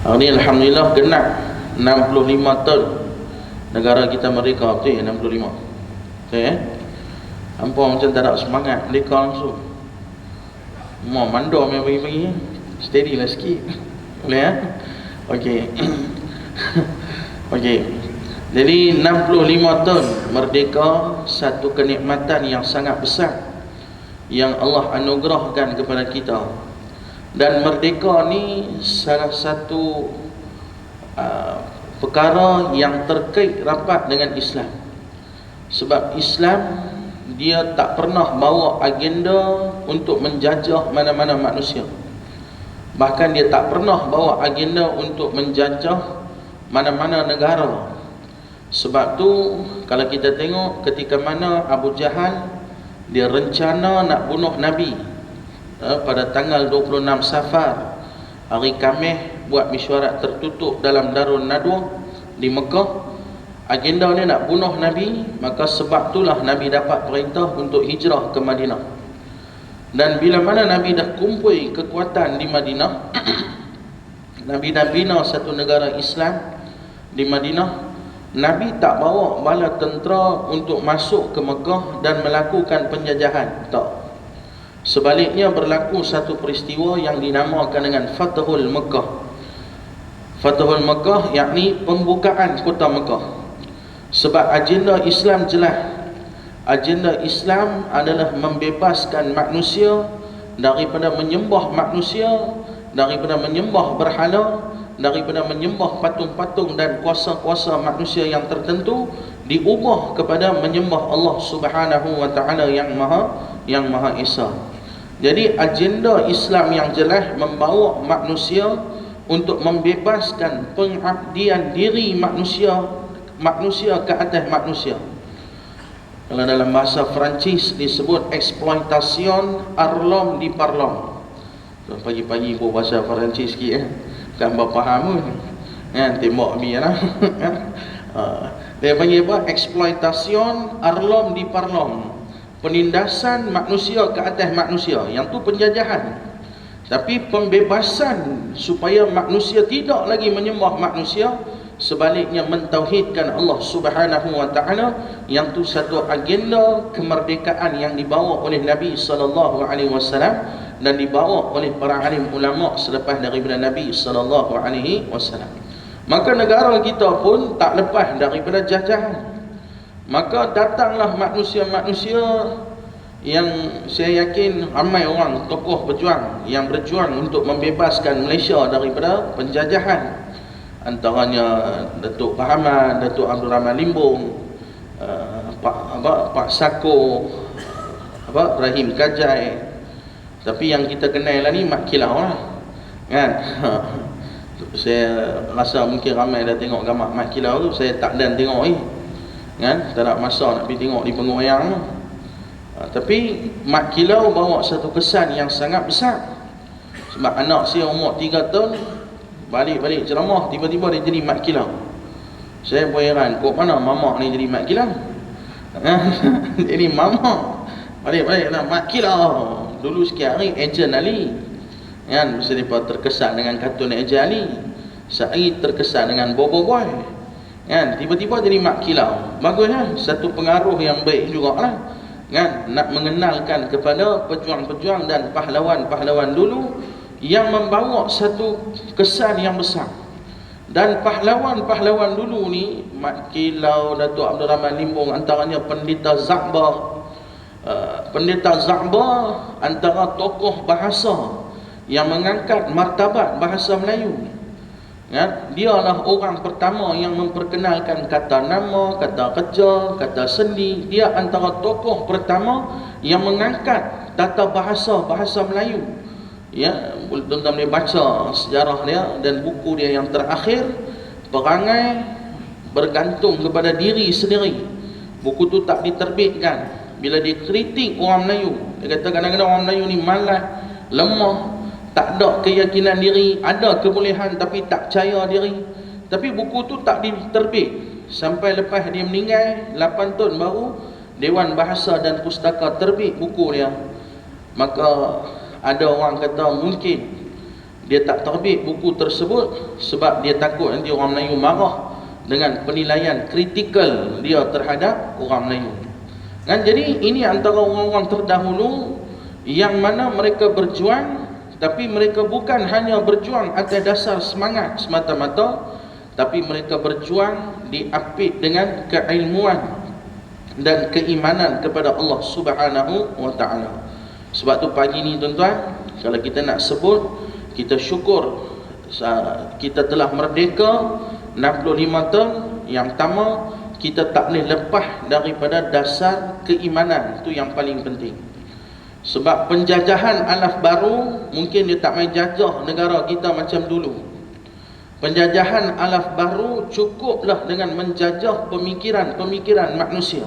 Hari ni alhamdulillah genap 65 tahun negara kita merdeka. Betul ya 65? Betul ya? Hampa macam tak ada semangat merdeka langsung. Mau mandor yang bagi-bagi, steady lah sikit. Boleh ya? Okey. Okey. Jadi 65 tahun merdeka, satu kenikmatan yang sangat besar yang Allah anugerahkan kepada kita. Dan merdeka ni salah satu perkara yang terkait rapat dengan Islam. Sebab Islam dia tak pernah bawa agenda untuk menjajah mana-mana manusia. Bahkan dia tak pernah bawa agenda untuk menjajah mana-mana negara. Sebab tu kalau kita tengok ketika mana Abu Jahal dia rencana nak bunuh Nabi pada tanggal 26 Safar, hari Khamis, buat mesyuarat tertutup dalam Darun Nadwa di Mekah. Agenda dia nak bunuh Nabi, maka sebab itulah Nabi dapat perintah untuk hijrah ke Madinah. Dan bila mana Nabi dah kumpul kekuatan di Madinah, Nabi dah bina satu negara Islam di Madinah. Nabi tak bawa bala tentera untuk masuk ke Mekah dan melakukan penjajahan, tak. Sebaliknya berlaku satu peristiwa yang dinamakan dengan Fathul Mekah. Fathul Mekah yakni pembukaan kota Mekah. Sebab agenda Islam jelas. Agenda Islam adalah membebaskan manusia daripada menyembah manusia, daripada menyembah berhala, daripada menyembah patung-patung dan kuasa-kuasa manusia yang tertentu, diubah kepada menyembah Allah Subhanahu wa taala yang Maha Esa. Jadi agenda Islam yang jelas membawa manusia untuk membebaskan pengabdian diri manusia ke atas manusia. Kalau dalam bahasa Perancis disebut exploitation arlom di parlom. So, pagi-pagi pun bahasa Perancis sikit kan berapa faham kan, tembak ni lah. Dia panggil apa? Exploitation arlom di parlom. Penindasan manusia ke atas manusia, yang tu penjajahan. Tapi pembebasan supaya manusia tidak lagi menyembah manusia, sebaliknya mentauhidkan Allah Subhanahu wa taala, yang tu satu agenda kemerdekaan yang dibawa oleh Nabi sallallahu alaihi wasallam dan dibawa oleh para alim ulama selepas daripada Nabi sallallahu alaihi wasallam. Maka negara kita pun tak lepas daripada jajahan. Maka datanglah manusia-manusia yang saya yakin ramai orang tokoh berjuang yang berjuang untuk membebaskan Malaysia daripada penjajahan. Antaranya Datuk Pahaman, Datuk Abdul Rahman Limbong, Pak Sako, Rahim Kajai. Tapi yang kita kenal lah ni Mat Kilau lah, kan? Saya rasa mungkin ramai dah tengok gambar Mat Kilau tu. Saya tak dan tengok kan? Tak ada masa nak pergi tengok di Penguk Wayang tu. Tapi Mat Kilau bawa satu kesan yang sangat besar. Sebab anak saya umur 3 tahun balik ceramah, tiba-tiba dia jadi Mat Kilau. Saya pun heran, kok mana mamak ni jadi Mat Kilau? Jadi mamak balik lah Mat Kilau. Dulu sekian hari Ejen Ali, kan? Mesti dia terkesan dengan kartun Ejen Ali, sehari terkesan dengan Bobo Boy, kan? Tiba-tiba jadi Mat Kilau. Baguslah, satu pengaruh yang baik jugalah, kan? Nak mengenalkan kepada pejuang-pejuang dan pahlawan-pahlawan dulu yang membawa satu kesan yang besar. Dan pahlawan-pahlawan dulu ni, Mat Kilau, Datuk Abdul Rahman Limbong, antaranya Pendeta Zakbar. Pendeta Zakbar antara tokoh bahasa yang mengangkat martabat bahasa Melayu. Dialah orang pertama yang memperkenalkan kata nama, kata kerja, kata sendi. Dia antara tokoh pertama yang mengangkat tata bahasa Melayu. Ya, tuan-tuan boleh baca sejarah dia dan buku dia yang terakhir, Perangai Bergantung kepada Diri Sendiri. Buku tu tak diterbitkan. Bila dia kritik orang Melayu, dia kata kadang-kadang orang Melayu ni malas, lemah, tak ada keyakinan diri, ada kebolehan tapi tak percaya diri. Tapi buku tu tak diterbit sampai lepas dia meninggal 8 tahun baru Dewan Bahasa dan Pustaka terbit buku dia. Maka ada orang kata mungkin dia tak terbit buku tersebut sebab dia takut nanti orang Melayu marah dengan penilaian kritikal dia terhadap orang Melayu. Kan, jadi ini antara orang-orang terdahulu yang mana mereka berjuang, tapi mereka bukan hanya berjuang atas dasar semangat semata-mata, tapi mereka berjuang diapit dengan keilmuan dan keimanan kepada Allah Subhanahu wa taala. Sebab tu pagi ni tuan-tuan, kalau kita nak sebut, kita syukur kita telah merdeka 65 tahun. Yang pertama, kita tak boleh lepas daripada dasar keimanan, itu yang paling penting. Sebab penjajahan alaf baru mungkin dia tak main jajah negara kita macam dulu. Penjajahan alaf baru cukuplah dengan menjajah pemikiran-pemikiran manusia.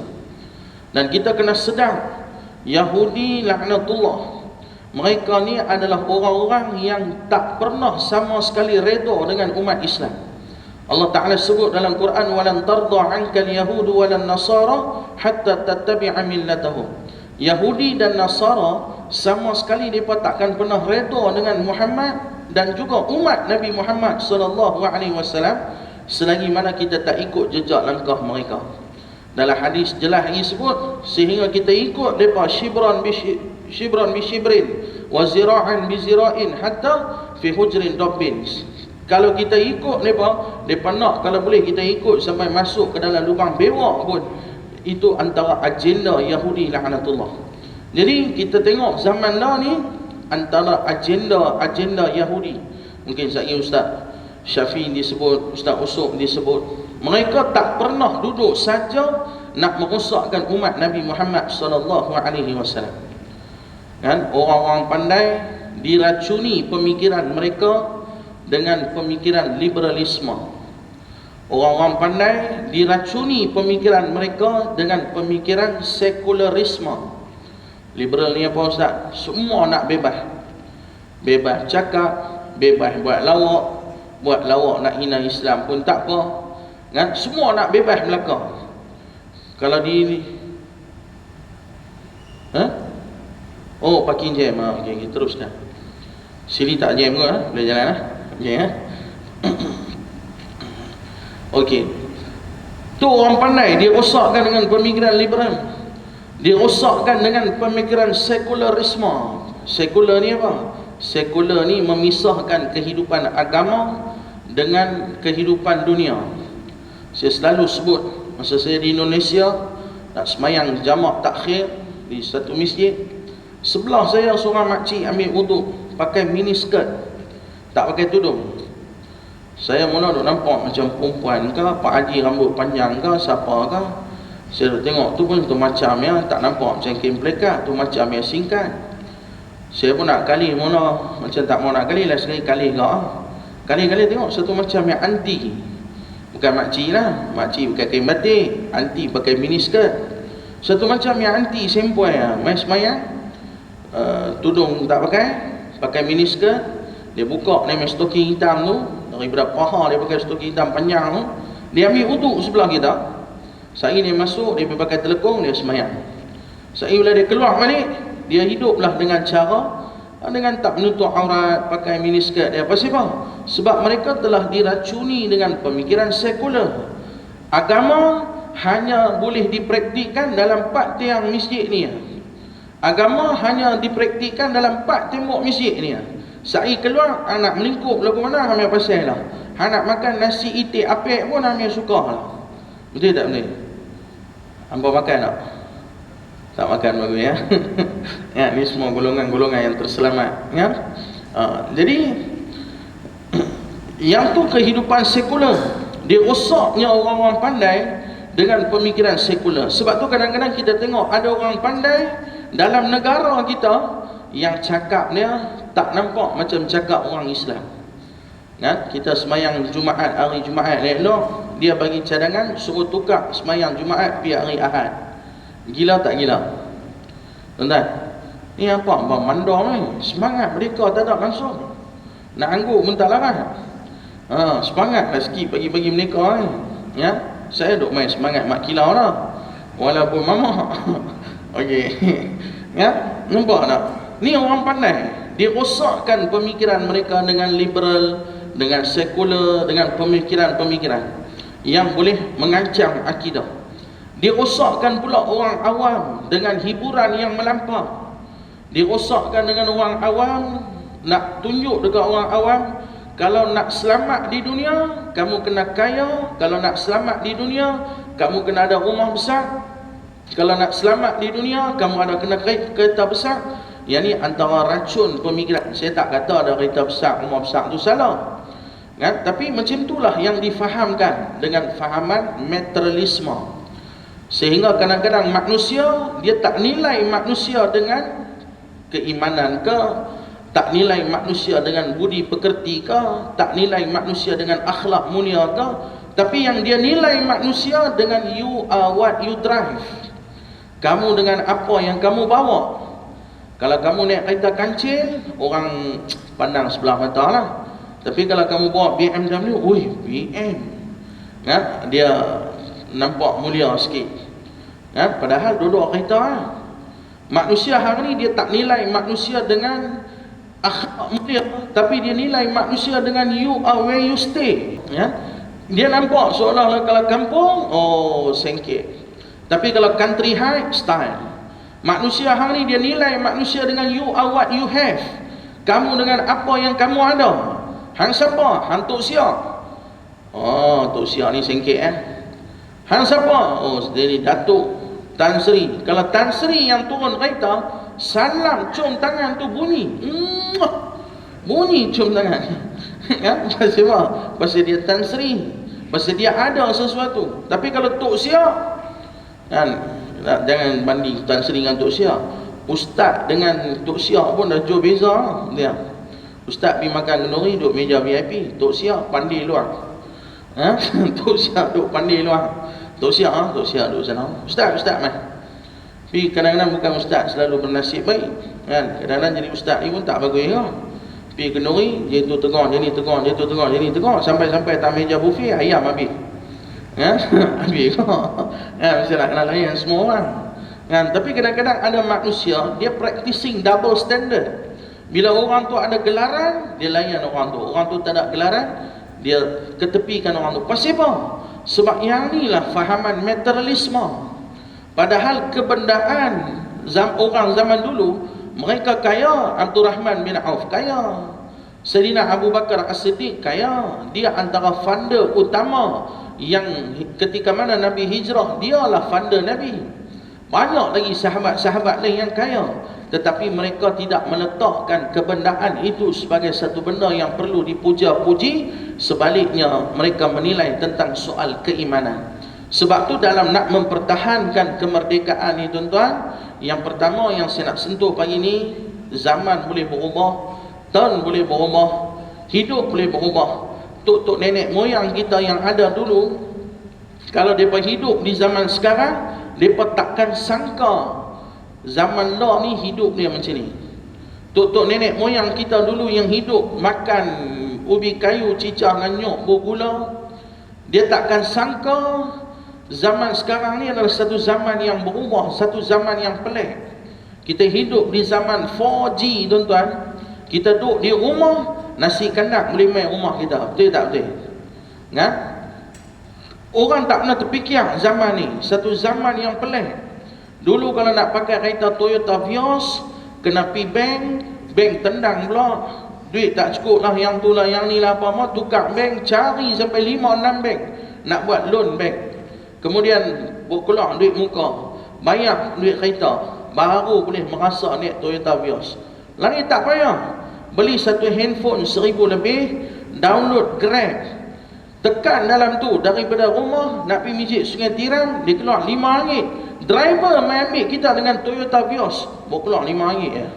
Dan kita kena sedar, Yahudi laknatullah, mereka ni adalah orang-orang yang tak pernah sama sekali redha dengan umat Islam. Allah Ta'ala sebut dalam Quran, walan tarda 'ankal yahudu walan nasara hatta tattabi'a millatahum. Yahudi dan Nasara sama sekali mereka takkan pernah redha dengan Muhammad dan juga umat Nabi Muhammad sallallahu alaihi wasallam selagi mana kita tak ikut jejak langkah mereka. Dalam hadis jelas ini sebut, sehingga kita ikut mereka shibran bi shibrin wa zira'an bi zira'in hatta fi hujrin dabbin. Kalau kita ikut mereka nak kalau boleh kita ikut sampai masuk ke dalam lubang bewak pun. Itu antara agenda Yahudi laknatullah. Jadi kita tengok zaman dah ni, antara agenda Yahudi, mungkin saya Ustaz Syafi disebut, Ustaz Usuk disebut, mereka tak pernah duduk saja nak merosakkan umat Nabi Muhammad sallallahu alaihi wasallam. Kan, orang-orang pandai diracuni pemikiran mereka dengan pemikiran liberalisme. Orang-orang pandai diracuni pemikiran mereka dengan pemikiran sekularisme. Liberal ni apa Ustaz? Semua nak bebas. Bebas cakap, bebas buat lawak nak hina Islam pun tak apa. Kan? Semua nak bebas belaka. Kalau di oh, parking jam. Okey, teruskan. Sini tak jam ke? Boleh jalan lah. Okey, okey. Tu orang pandai, dia rosakkan dengan pemikiran liberal. Dia rosakkan dengan pemikiran sekularisme. Sekular ni apa? Sekular ni memisahkan kehidupan agama dengan kehidupan dunia. Saya selalu sebut, masa saya di Indonesia nak semayang jamak takhir di satu masjid, sebelah saya seorang makcik ambil wuduk pakai mini skirt, tak pakai tudung. Saya mula duk nampak macam perempuan ke, Pak Haji rambut panjang ke, siapa ke. Saya duk tengok tu pun tu macam ya, tak nampak macam kain pelekat, tu macam yang singkat. Saya pun nak kali mula, macam tak mau nak kali lah, sekali kali ke. Kali-kali tengok satu macam yang anti. Bukan makcik lah, makcik pakai kain batik, anti pakai mini skirt. Satu macam yang anti sempoi lah, main semayang, tudung tak pakai mini skirt. Dia buka ni main stoking hitam tu, daripada paha dia pakai stoking hitam panjang tu, dia ambil wuduk sebelah kita. Sehari dia masuk, dia pakai telekong, dia semayang. Sehari bila dia keluar balik, dia hiduplah dengan cara dengan tak menutup aurat, pakai mini skirt dia. Apa? Sebab mereka telah diracuni dengan pemikiran sekular. Agama hanya boleh dipraktikkan dalam 4 tiang masjid ni. Agama hanya dipraktikkan dalam 4 tembok masjid ni. Sehari keluar, anak melingkup lagu mana, ambil pasal lah. Anak makan nasi itik apek pun ambil suka lah. Betul tak boleh? Hampa makan tak? Tak makan bagus ya. Ya, ni semua golongan-golongan yang terselamat ya. Jadi yang tu kehidupan sekular. Dia rosaknya orang-orang pandai dengan pemikiran sekular. Sebab tu kadang-kadang kita tengok ada orang pandai dalam negara kita yang cakapnya tak nampak macam cakap orang Islam. Kan? Kita semayang Jumaat, hari Jumaat elok, dia bagi cadangan suruh tukar semayang Jumaat pi hari Ahad. Gila tak gila? Tuan-tuan, ni apa abang mandor ni? Semangat mereka tak ada langsung. Nak anggur pun tak larang. Semangatlah sikit bagi-bagi mereka ni. Ya, saya duk main semangat mak kilau lah. Walaupun mama. Okey. Ya, nampak tak? Ni orang pandai. dirosakkan pemikiran mereka dengan liberal, dengan sekular, dengan pemikiran-pemikiran yang boleh mengancam akidah. Dirosakkan pula orang awam dengan hiburan yang melampau. Dirosakkan dengan orang awam, nak tunjuk dekat orang awam, kalau nak selamat di dunia, kamu kena kaya. Kalau nak selamat di dunia, kamu kena ada rumah besar. Kalau nak selamat di dunia, kamu ada kena kereta besar. Yang ni antara racun pemikiran. Saya tak kata ada kereta besar, rumah besar tu salah, kan? Tapi macam itulah yang difahamkan dengan fahaman materialisme. Sehingga kadang-kadang manusia, dia tak nilai manusia dengan keimanan ke, tak nilai manusia dengan budi pekerti ke, tak nilai manusia dengan akhlak mulia ke, tapi yang dia nilai manusia dengan you are what you drive. Kamu dengan apa yang kamu bawa. Kalau kamu naik kereta kancil, orang pandang sebelah mata lah. Tapi kalau kamu bawa BMW, BM, kan? Dia nampak mulia sikit, kan? Padahal duduk kereta lah. Manusia hari ni dia tak nilai manusia dengan akhlak mulia, tapi dia nilai manusia dengan you are where you stay, ya? Dia nampak seolah-olah kalau kampung, sengkit. Tapi kalau country high, style. Manusia hari ni dia nilai manusia dengan you are what you have. Kamu dengan apa yang kamu ada. Hang siapa? Hang Tok Siak. Tok Siak ni sengkit Hang siapa? Dia ni Datuk Tan Sri. Kalau Tan Sri yang turun kereta, salam cium tangan tu bunyi. Bunyi cium tangan. Kan? Pasal apa? Pasal dia Tan Sri. Pasal dia ada sesuatu. Tapi kalau Tok Siak, kan, jangan banding Tan Sri dengan Tok Siak. Ustaz dengan Tok Siak pun dah jauh beza dia. Ustaz pergi makan kenduri duduk meja VIP, Tok Siak pandai luar. Tok Siak duduk pandai luar. Tok Siak duduk sana. Ustaz mai. Tapi kadang-kadang bukan ustaz selalu bernasib baik, kan? Kadang-kadang jadi ustaz ni pun tak bagus ke. Pergi kenduri, dia tu tegur, dia ni tegur, dia tu tegur, dia ni tegur, sampai tak meja buffet ayam habis. Kan? Habis kau. Mesti nak kena layan semua orang. Kan? Tapi kadang-kadang ada manusia, dia practicing double standard. Bila orang tu ada gelaran, dia layan orang tu. Orang tu tak ada gelaran, dia ketepikan orang tu. Pasal apa? Sebab yang inilah fahaman materialisme. Padahal kebendaan orang zaman dulu, mereka kaya. Abdul Rahman bin Auf kaya. Sayyidina Abu Bakar As-Siddiq kaya. Dia antara funder utama yang ketika mana Nabi hijrah, dialah funder Nabi. Banyak lagi sahabat-sahabat lain yang kaya, tetapi mereka tidak meletakkan kebendaan itu sebagai satu benda yang perlu dipuja-puji. Sebaliknya mereka menilai tentang soal keimanan. Sebab tu dalam nak mempertahankan kemerdekaan ni tuan-tuan, yang pertama yang saya nak sentuh pagi ni, zaman boleh berubah, tahun boleh berubah, hidup boleh berubah. Tok-tok nenek moyang kita yang ada dulu, kalau mereka hidup di zaman sekarang, mereka takkan sangka zaman dah ni hidup dia macam ni. Tok-tok nenek moyang kita dulu yang hidup makan ubi kayu, cicah dengan nyok, bergula, dia takkan sangka zaman sekarang ni adalah satu zaman yang berubah, satu zaman yang pelik. Kita hidup di zaman 4G tuan-tuan. Kita duduk di rumah, nasi kandang boleh main rumah kita. Betul tak betul? Kan? Orang tak pernah terfikir zaman ni, satu zaman yang pelik. Dulu kalau nak pakai kereta Toyota Vios, kena pergi bank tendang pula. Duit tak cukup lah, yang tu lah, yang ni lah, apa mau tukar bank, cari sampai 5-6 bank nak buat loan bank. Kemudian keluar duit muka, bayar duit kereta, baru boleh merasa naik Toyota Vios. Lagi tak payah, beli satu handphone 1000 lebih, download Grab, tekan dalam tu, daripada rumah nak pergi masjid Sungai Tiram, dia keluar RM5. Driver mai ambil kita dengan Toyota Vios, baru keluar RM5 ya.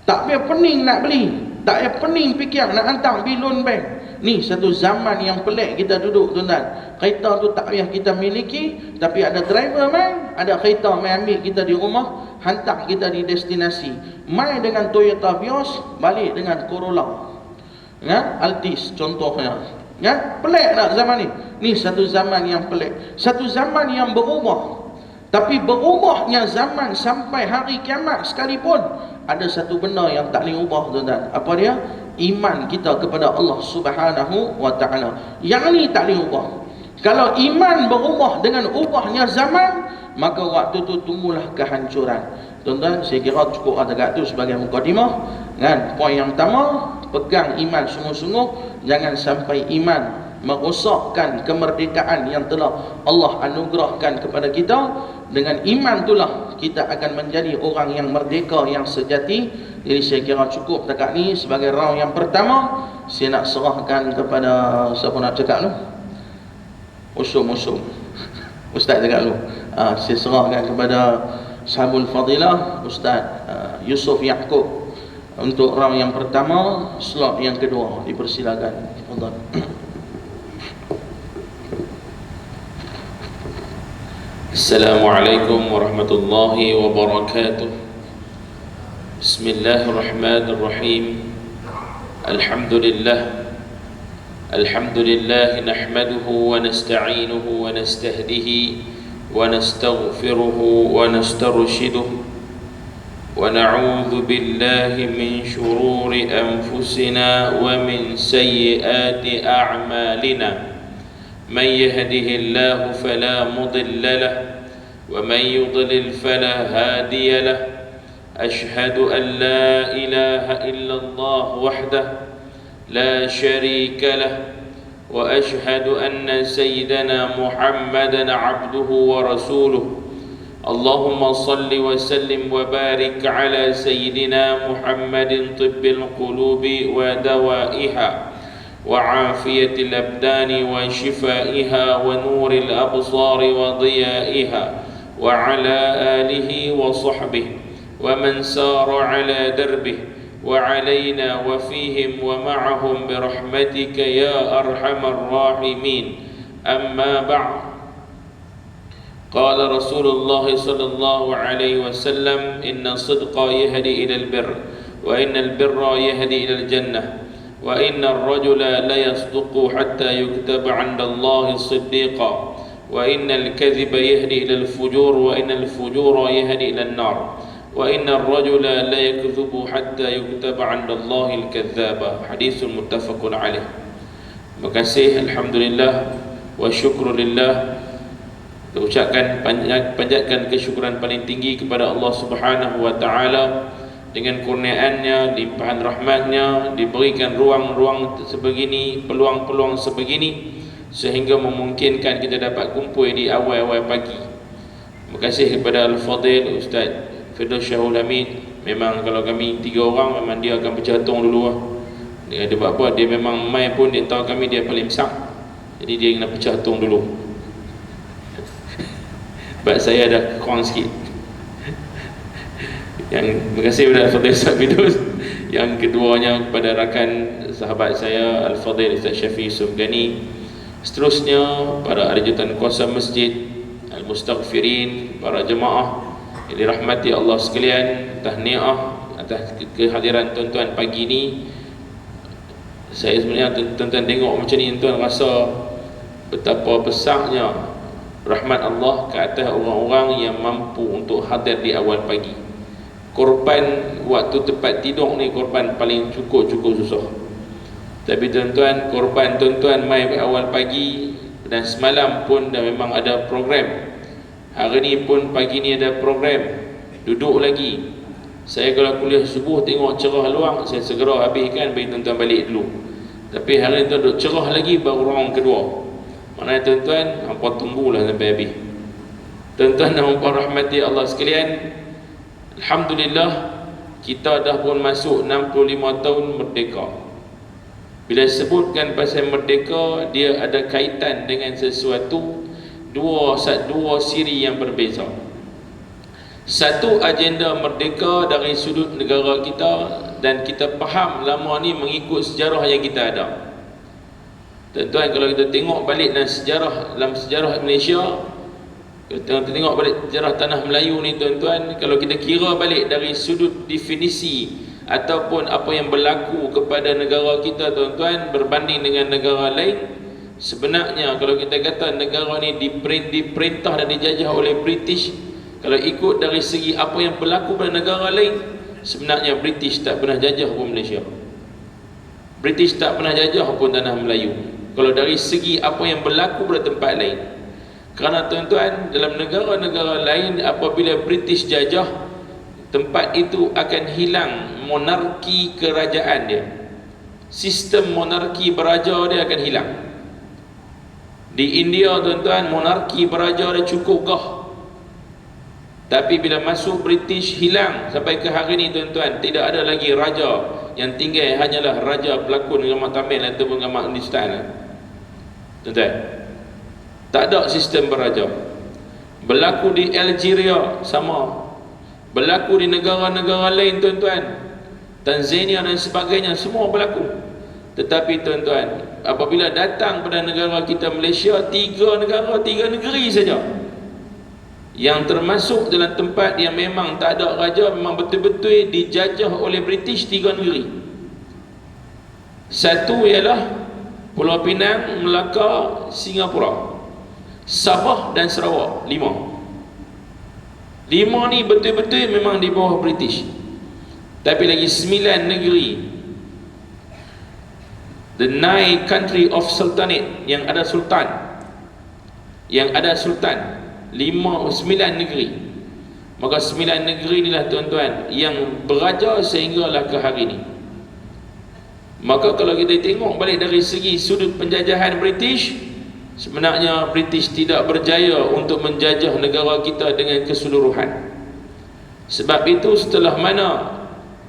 Tak payah pening nak beli, tak payah pening fikir nak hantar pergi loan bank. Ni satu zaman yang pelik kita duduk tuan-tuan. Kereta tu tak payah kita miliki, tapi ada driver mai, ada kereta mai ambil kita di rumah, hantar kita di destinasi. Mai dengan Toyota Vios, balik dengan Corolla, ya, Altis contohnya. Ya, pelik tak zaman ni? Ni satu zaman yang pelik, satu zaman yang berubah. Tapi berubahnya zaman sampai hari kiamat sekalipun ada satu benda yang tak boleh ubah, tuan-tuan. Apa dia? Iman kita kepada Allah Subhanahu wa taala. Yang ni tak boleh ubah. Kalau iman berubah dengan ubahnya zaman, maka waktu tu tunggulah kehancuran. Tuan-tuan, saya kira cukup agak tu sebagai mukadimah kan. Poin yang pertama, pegang iman sungguh-sungguh, jangan sampai iman merosakkan kemerdekaan yang telah Allah anugerahkan kepada kita. Dengan iman itulah kita akan menjadi orang yang merdeka, yang sejati. Jadi saya kira cukup dekat ni sebagai round yang pertama. Saya nak serahkan kepada siapa nak cakap tu? Usum Ustaz cakap dulu. Saya serahkan kepada Sahabul Fadilah Ustaz Yusuf Yaakob untuk round yang pertama. Slot yang kedua dipersilakan. Tafadhal. Assalamualaikum warahmatullahi wabarakatuh. Bismillahirrahmanirrahim. Alhamdulillah nahmaduhu wa nasta'inuhu wa nastahdihi wa nastaghfiruhu wa nastarshiduhu wa na'udzu billahi min shururi anfusina wa min sayyiati a'malina. من يهده الله فلا مضل له ومن يضلل فلا هادي له. أشهد أن لا إله إلا الله وحده لا شريك له وأشهد أن سيدنا محمدا عبده ورسوله. اللهم صل وسلم وبارك على سيدنا محمد طب القلوب ودوائها وعافية الأبدان وشفائها ونور الأبصار وضيائها وعلى آله وصحبه ومن سار على دربه وعلينا وفيهم ومعهم برحمتك يا أرحم الراحمين. أما بعد، قال رسول الله صلى الله عليه وسلم: إن الصدق يهدي إلى البر وإن البر يهدي إلى الجنة وإن الرجل لا يصدق حتى يكتب عند الله صديقا وإن الكذب يهدي إلى الفجور وإن الفجور يهدي إلى النار وإن الرجل لا يكذب حتى يكتب عند الله الكذاب. حديث متفق عليه. Terima kasih, alhamdulillah wa syukrulillah. Kita ucapkan panjatkan kesyukuran paling tinggi kepada Allah Subhanahu wa taala. Dengan kurniaannya, limpahan rahmatnya, diberikan ruang-ruang sebegini, peluang-peluang sebegini, sehingga memungkinkan kita dapat kumpul di awal-awal pagi. Terima kasih kepada Al-Fadil Ustaz Firdaus Syahul Hamid. Memang kalau kami 3 orang, memang dia akan bercatung dulu lah. Dia buat apa, dia memang main pun dia tahu kami dia paling besar, jadi dia kena bercatung dulu. Sebab saya dah kurang sikit. Terima kasih kepada Al-Fadhil Ustaz Firdaus. Yang keduanya kepada rakan sahabat saya Al-Fadhil Ustaz Syafiq Yusuf Ghani. Seterusnya para ahli jurutan kuasa masjid, al-mustaghfirin, para jemaah yang dirahmati Allah sekalian, tahniah atas kehadiran tuan-tuan pagi ini. Saya sebenarnya tuan-tuan tengok macam ni, tuan rasa betapa besarnya rahmat Allah ke atas orang-orang yang mampu untuk hadir di awal pagi. Korban waktu tempat tidur ni korban paling cukup susah. Tapi tuan-tuan, korban tuan-tuan mai awal pagi, dan semalam pun dah memang ada program. Hari ni pun pagi ni ada program. Duduk lagi. Saya kalau kuliah subuh tengok cerah luang, saya segera habiskan bagi tuan-tuan balik dulu. Tapi hari ni duduk cerah lagi baru round kedua. Maknanya tuan-tuan, hampa tunggulah sampai habis. Tuan-tuan dan puan rahmati Allah sekalian, alhamdulillah kita dah pun masuk 65 tahun merdeka. Bila sebutkan pasal merdeka, dia ada kaitan dengan sesuatu dua siri yang berbeza. Satu, agenda merdeka dari sudut negara kita, dan kita faham lama ni mengikut sejarah yang kita ada. Tuan-tuan, kalau kita tengok balik dalam sejarah Malaysia, kita tengok balik sejarah tanah Melayu ni tuan-tuan, kalau kita kira balik dari sudut definisi ataupun apa yang berlaku kepada negara kita tuan-tuan berbanding dengan negara lain, sebenarnya kalau kita kata negara ni diperintah dan dijajah oleh British, kalau ikut dari segi apa yang berlaku pada negara lain, sebenarnya British tak pernah jajah pun Malaysia. British tak pernah jajah pun tanah Melayu. Kalau dari segi apa yang berlaku pada tempat lain. Kerana tuan-tuan, dalam negara-negara lain apabila British jajah, tempat itu akan hilang monarki kerajaan dia. Sistem monarki beraja dia akan hilang. Di India tuan-tuan, monarki beraja dia cukup gah. Tapi bila masuk British, hilang. Sampai ke hari ni tuan-tuan, tidak ada lagi raja. Yang tinggal hanyalah raja pelakon Gamak Tamil ataupun Gamak Hindustan. Tuan-tuan, tak ada sistem beraja. Berlaku di Algeria sama. Berlaku di negara-negara lain tuan-tuan, Tanzania dan sebagainya, semua berlaku. Tetapi tuan-tuan, apabila datang pada negara kita Malaysia, 3 negara, 3 negeri saja yang termasuk dalam tempat yang memang tak ada raja, memang betul-betul dijajah oleh British. 3 negeri. Satu ialah Pulau Pinang, Melaka, Singapura, Sabah dan Sarawak. 5 ni betul-betul memang di bawah British. Tapi lagi 9 negeri, the 9 country of sultanate, yang ada sultan, 9 negeri. Maka 9 negeri inilah tuan-tuan yang beraja sehinggalah ke hari ini. Maka kalau kita tengok balik dari segi sudut penjajahan British, sebenarnya British tidak berjaya untuk menjajah negara kita dengan keseluruhan. Sebab itu setelah mana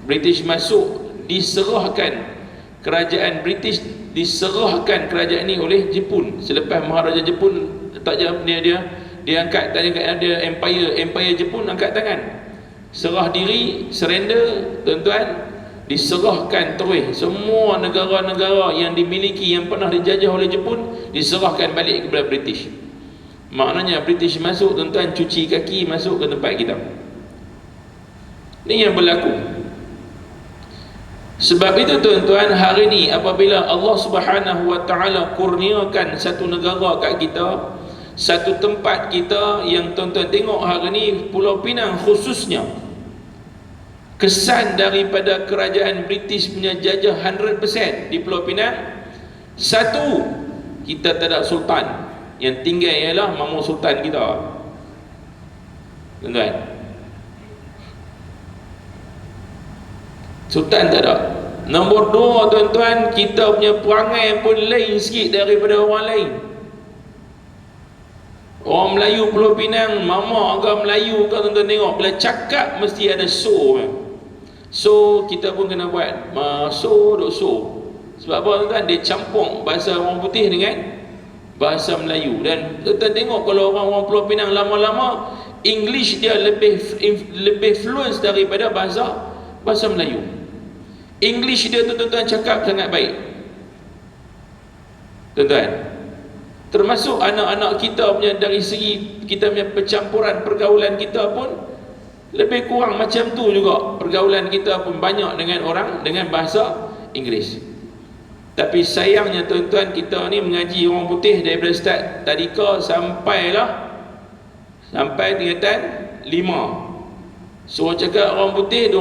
British masuk, diserahkan kerajaan British, diserahkan kerajaan ini oleh Jepun. Selepas Maharaja Jepun tak jawab dia angkat tangan, dia empire Jepun angkat tangan, serah diri, surrender tuan-tuan, diserahkan terus semua negara-negara yang dimiliki, yang pernah dijajah oleh Jepun, diserahkan balik kepada British. Maknanya British masuk tuan-tuan, cuci kaki masuk ke tempat kita. Ini yang berlaku. Sebab itu tuan-tuan, hari ini apabila Allah Subhanahu wa taala kurniakan satu negara kat kita, satu tempat kita, yang tuan-tuan tengok hari ini Pulau Pinang khususnya, kesan daripada kerajaan British punya jajah 100% di Pulau Pinang. Satu, kita tak ada sultan, yang tinggal ialah Mamu Sultan kita, tuan-tuan. Sultan tak ada. Nombor 2 tuan-tuan, kita punya perangai pun lain sikit daripada orang lain. Orang Melayu Pulau Pinang, mama agak Melayu kan tuan-tuan tengok, bila cakap mesti ada so. So kita pun kena buat so. Sebab apa tuan-tuan? Dia campur bahasa orang putih dengan bahasa Melayu. Dan tuan-tuan tengok kalau orang Pulau Pinang lama-lama, English dia lebih fluent daripada bahasa Melayu. English dia tuan-tuan cakap sangat baik, tuan-tuan. Termasuk anak-anak kita punya, dari segi kita punya percampuran pergaulan kita pun lebih kurang macam tu juga. Pergaulan kita pun banyak dengan orang dengan bahasa Inggeris. Tapi sayangnya tuan-tuan, kita ni mengaji orang putih daripada start tadika sampai tingkatan 5. Suruh cakap orang putih tu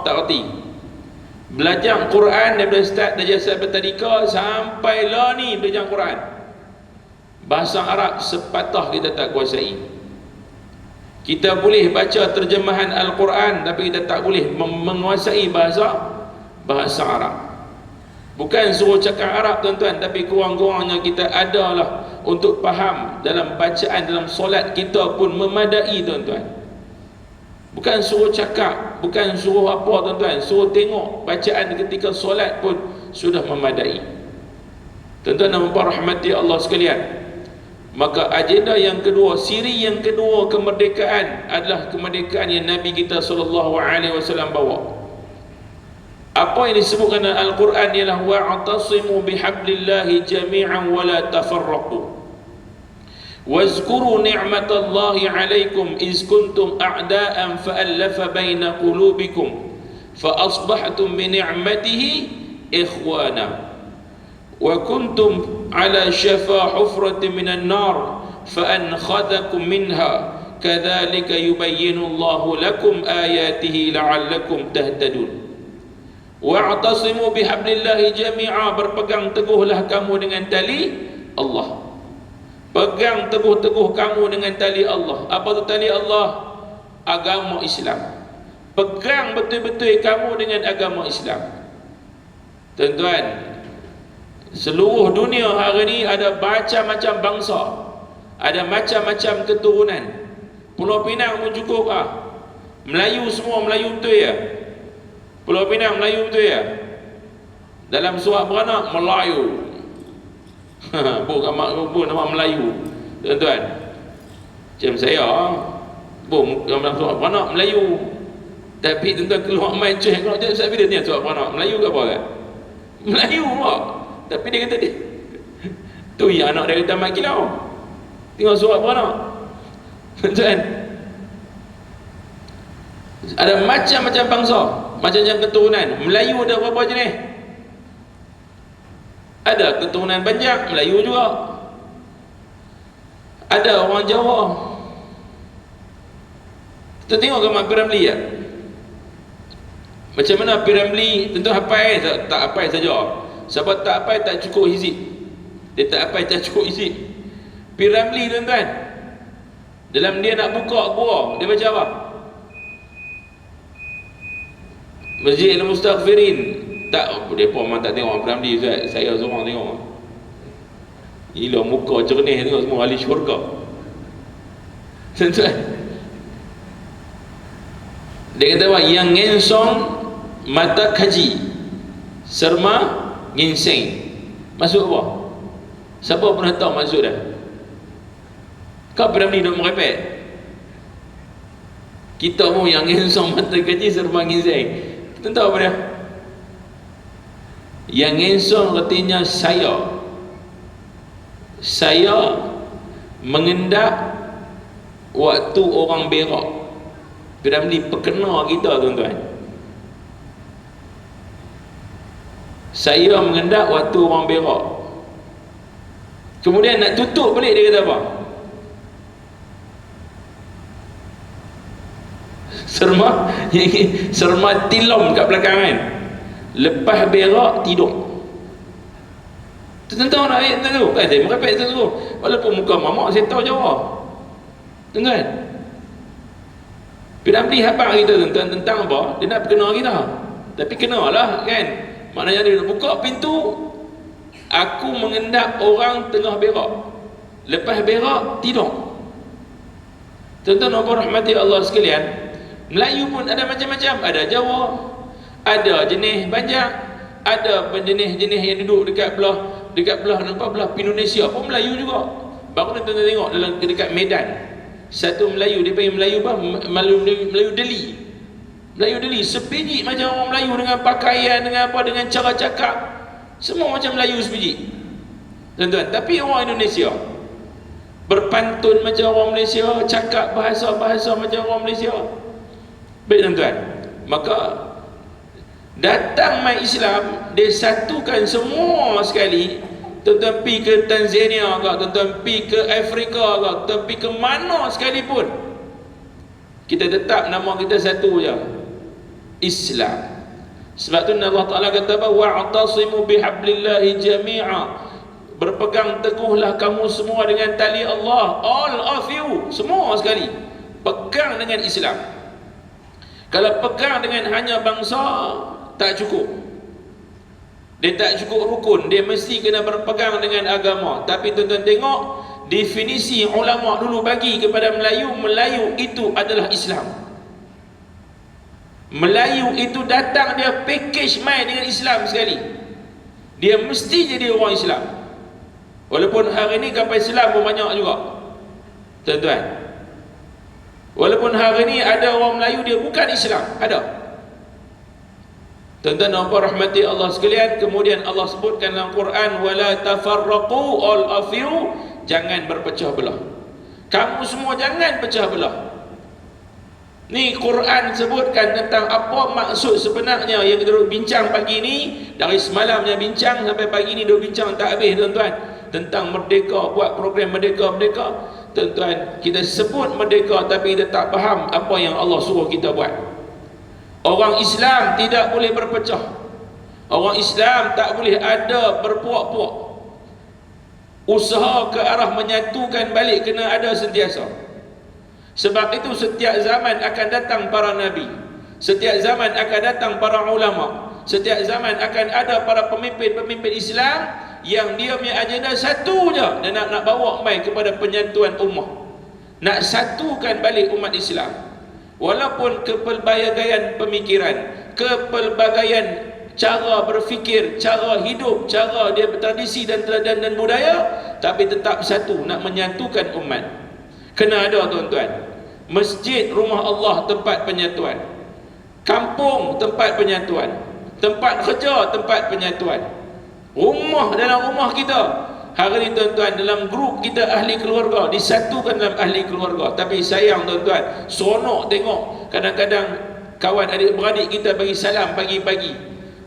tak erti. Belajar Quran daripada start darjah sampai tadika sampai lah ni belajar Quran, bahasa Arab sepatah kita tak kuasai. Kita boleh baca terjemahan Al-Quran, tapi kita tak boleh menguasai bahasa Arab. Bukan suruh cakap Arab tuan-tuan, tapi kurang-kurangnya kita adalah untuk faham dalam bacaan, dalam solat kita pun memadai tuan-tuan. Bukan suruh cakap, bukan suruh apa tuan-tuan, suruh tengok bacaan ketika solat pun sudah memadai. Tuan-tuan dan puan rahmati Allah sekalian, maka agenda yang kedua, siri yang kedua kemerdekaan adalah kemerdekaan yang Nabi kita SAW bawa. Apa yang disebutkan dalam Al-Quran ialah wa'tasimu bihablillahi jami'an wa la tafarraqu. واذكروا نعمة الله عليكم إذ كنتم أعداء فألف بين قلوبكم فأصبحتم بنعمته إخوانا وكنتم على شفا حفرة من النار فأنقذكم منها kadzalika yubayyinullahu lakum ayatihi la'allakum tahtadun. Wa'tasimu bihablillahi jami'a, berpegang teguhlah kamu dengan tali Allah. Pegang teguh-teguh kamu dengan tali Allah. Apa tu tali Allah? Agama Islam. Pegang betul-betul kamu dengan agama Islam. Tuan-tuan, seluruh dunia hari ni ada macam-macam bangsa, ada macam-macam keturunan. Pulau Pinang pun cukup ah. Melayu semua Melayu betul ya. Pulau Pinang Melayu betul ya. Dalam surat beranak Melayu. Bukan nama Melayu. Tuan-tuan, macam saya dalam surat beranak Melayu. Tapi tuan-tuan keluar main ceh, kalau dia sebab dia ni surat beranak Melayu ke apa kan? Melayu pula. Tapi dia kata dia tu yang anak dia kata mak kilau. Tengok surat beranak. Tuan-tuan, ada macam-macam bangsa, macam-macam keturunan. Melayu ada berapa jenis? Ada keturunan Banjar, Melayu juga. Ada orang Jawa. Kita tengok gambar Piramli ya. Macam mana Piramli, tentu hafal tak hafal saja. Sebab tak hafal tak cukup hizib. Dia tak hafal tak cukup hizib. Piramli tuan-tuan, dalam dia nak buka gua, dia baca apa? Masjid Al-Mustaghfirin. Tak, dia pun memang tak tengok Piramli Ustaz. Saya seorang tengok. Gila muka jernih tengok semua ahli syurga. Tuan-tuan, dia kata apa? Yang ngensong mata kaji, serma ginseng. Maksud apa? Siapa pernah tahu maksud dah? Kau Piramli duk merepek. Kita pun yang ngensong mata kaji, serma ginseng. Kita tahu apa dia? Yang ngensong artinya saya mengendak waktu orang berak. Piramli perkena kita tuan-tuan. Saya mengendak waktu orang berak. Kemudian nak tutup balik dia kata apa? Serma tilom kat belakang kan. Lepas berak tidur. Tuan-tuan nak ayat tu kan, saya merepek tu. Walaupun muka mamak saya tahu jawab. Tuan-tuan, Piramli habaq kita tuan-tuan tentang apa? Dia nak perkena kita. Tapi kenalah kan. Maknanya dia nak buka pintu. Aku mengendap orang tengah berak. Lepas berak tidur. Tuan-tuan apa rahmati Allah sekalian, Melayu pun ada macam-macam. Ada Jawa, ada jenis Banjar, ada jenis-jenis yang duduk dekat belah nampak belah Indonesia pun Melayu juga. Baru ni tuan-tuan tengok dalam dekat Medan, satu Melayu, dia panggil Melayu apa? Melayu Deli. Melayu Deli sebiji macam orang Melayu, dengan pakaian, dengan apa, dengan cara cakap, semua macam Melayu sebiji. Tuan-tuan, tapi orang Indonesia berpantun macam orang Malaysia, cakap bahasa-bahasa macam orang Malaysia. Baik tuan-tuan, maka datang mai Islam, dia satukan semua sekali. Tuan-tuan pergi ke Tanzania ke, tuan-tuan pergi ke Afrika ke, tuan pergi ke mana sekalipun, kita tetap nama kita satu je, Islam. Sebab tu Allah Ta'ala kata apa? Wa'tasimu bihablillahi jami'a, berpegang teguhlah kamu semua dengan tali Allah. All of you, semua sekali pegang dengan Islam. Kalau pegang dengan hanya bangsa tak cukup. Dia tak cukup rukun, dia mesti kena berpegang dengan agama. Tapi tuan-tuan tengok definisi ulama dulu bagi kepada Melayu, Melayu itu adalah Islam. Melayu itu datang dia package main dengan Islam sekali. Dia mesti jadi orang Islam. Walaupun hari ni kapal Islam pun banyak juga. Tuan-tuan, walaupun hari ni ada orang Melayu dia bukan Islam, ada. Tuan-tuan dan puan rahmati Allah sekalian, kemudian Allah sebutkan dalam Quran, wala tafarraqu, all of you, jangan berpecah belah. Kamu semua jangan pecah belah. Ni Quran sebutkan tentang apa maksud sebenarnya yang kita duduk bincang pagi ni. Dari semalamnya bincang sampai pagi ni duduk bincang tak habis tuan-tuan, tentang merdeka, buat program merdeka. tuan-tuan, kita sebut merdeka tapi kita tak faham apa yang Allah suruh kita buat. Orang Islam tidak boleh berpecah. Orang Islam tak boleh ada berpuak-puak. Usaha ke arah menyatukan balik kena ada sentiasa. Sebab itu setiap zaman akan datang para nabi, setiap zaman akan datang para ulama, setiap zaman akan ada para pemimpin-pemimpin Islam yang dia punya agenda satu je, dan nak bawa mai kepada penyatuan ummah, nak satukan balik umat Islam. Walaupun kepelbagaian pemikiran, kepelbagaian cara berfikir, cara hidup, cara dia bertradisi dan budaya, tapi tetap satu, nak menyatukan umat. Kena ada tuan-tuan. Masjid rumah Allah tempat penyatuan, kampung tempat penyatuan, tempat kerja tempat penyatuan, rumah dalam rumah kita. Hari ni tuan-tuan, dalam grup kita ahli keluarga, disatukan dalam ahli keluarga. Tapi sayang tuan-tuan, seronok tengok kadang-kadang kawan adik-beradik kita bagi salam pagi-pagi.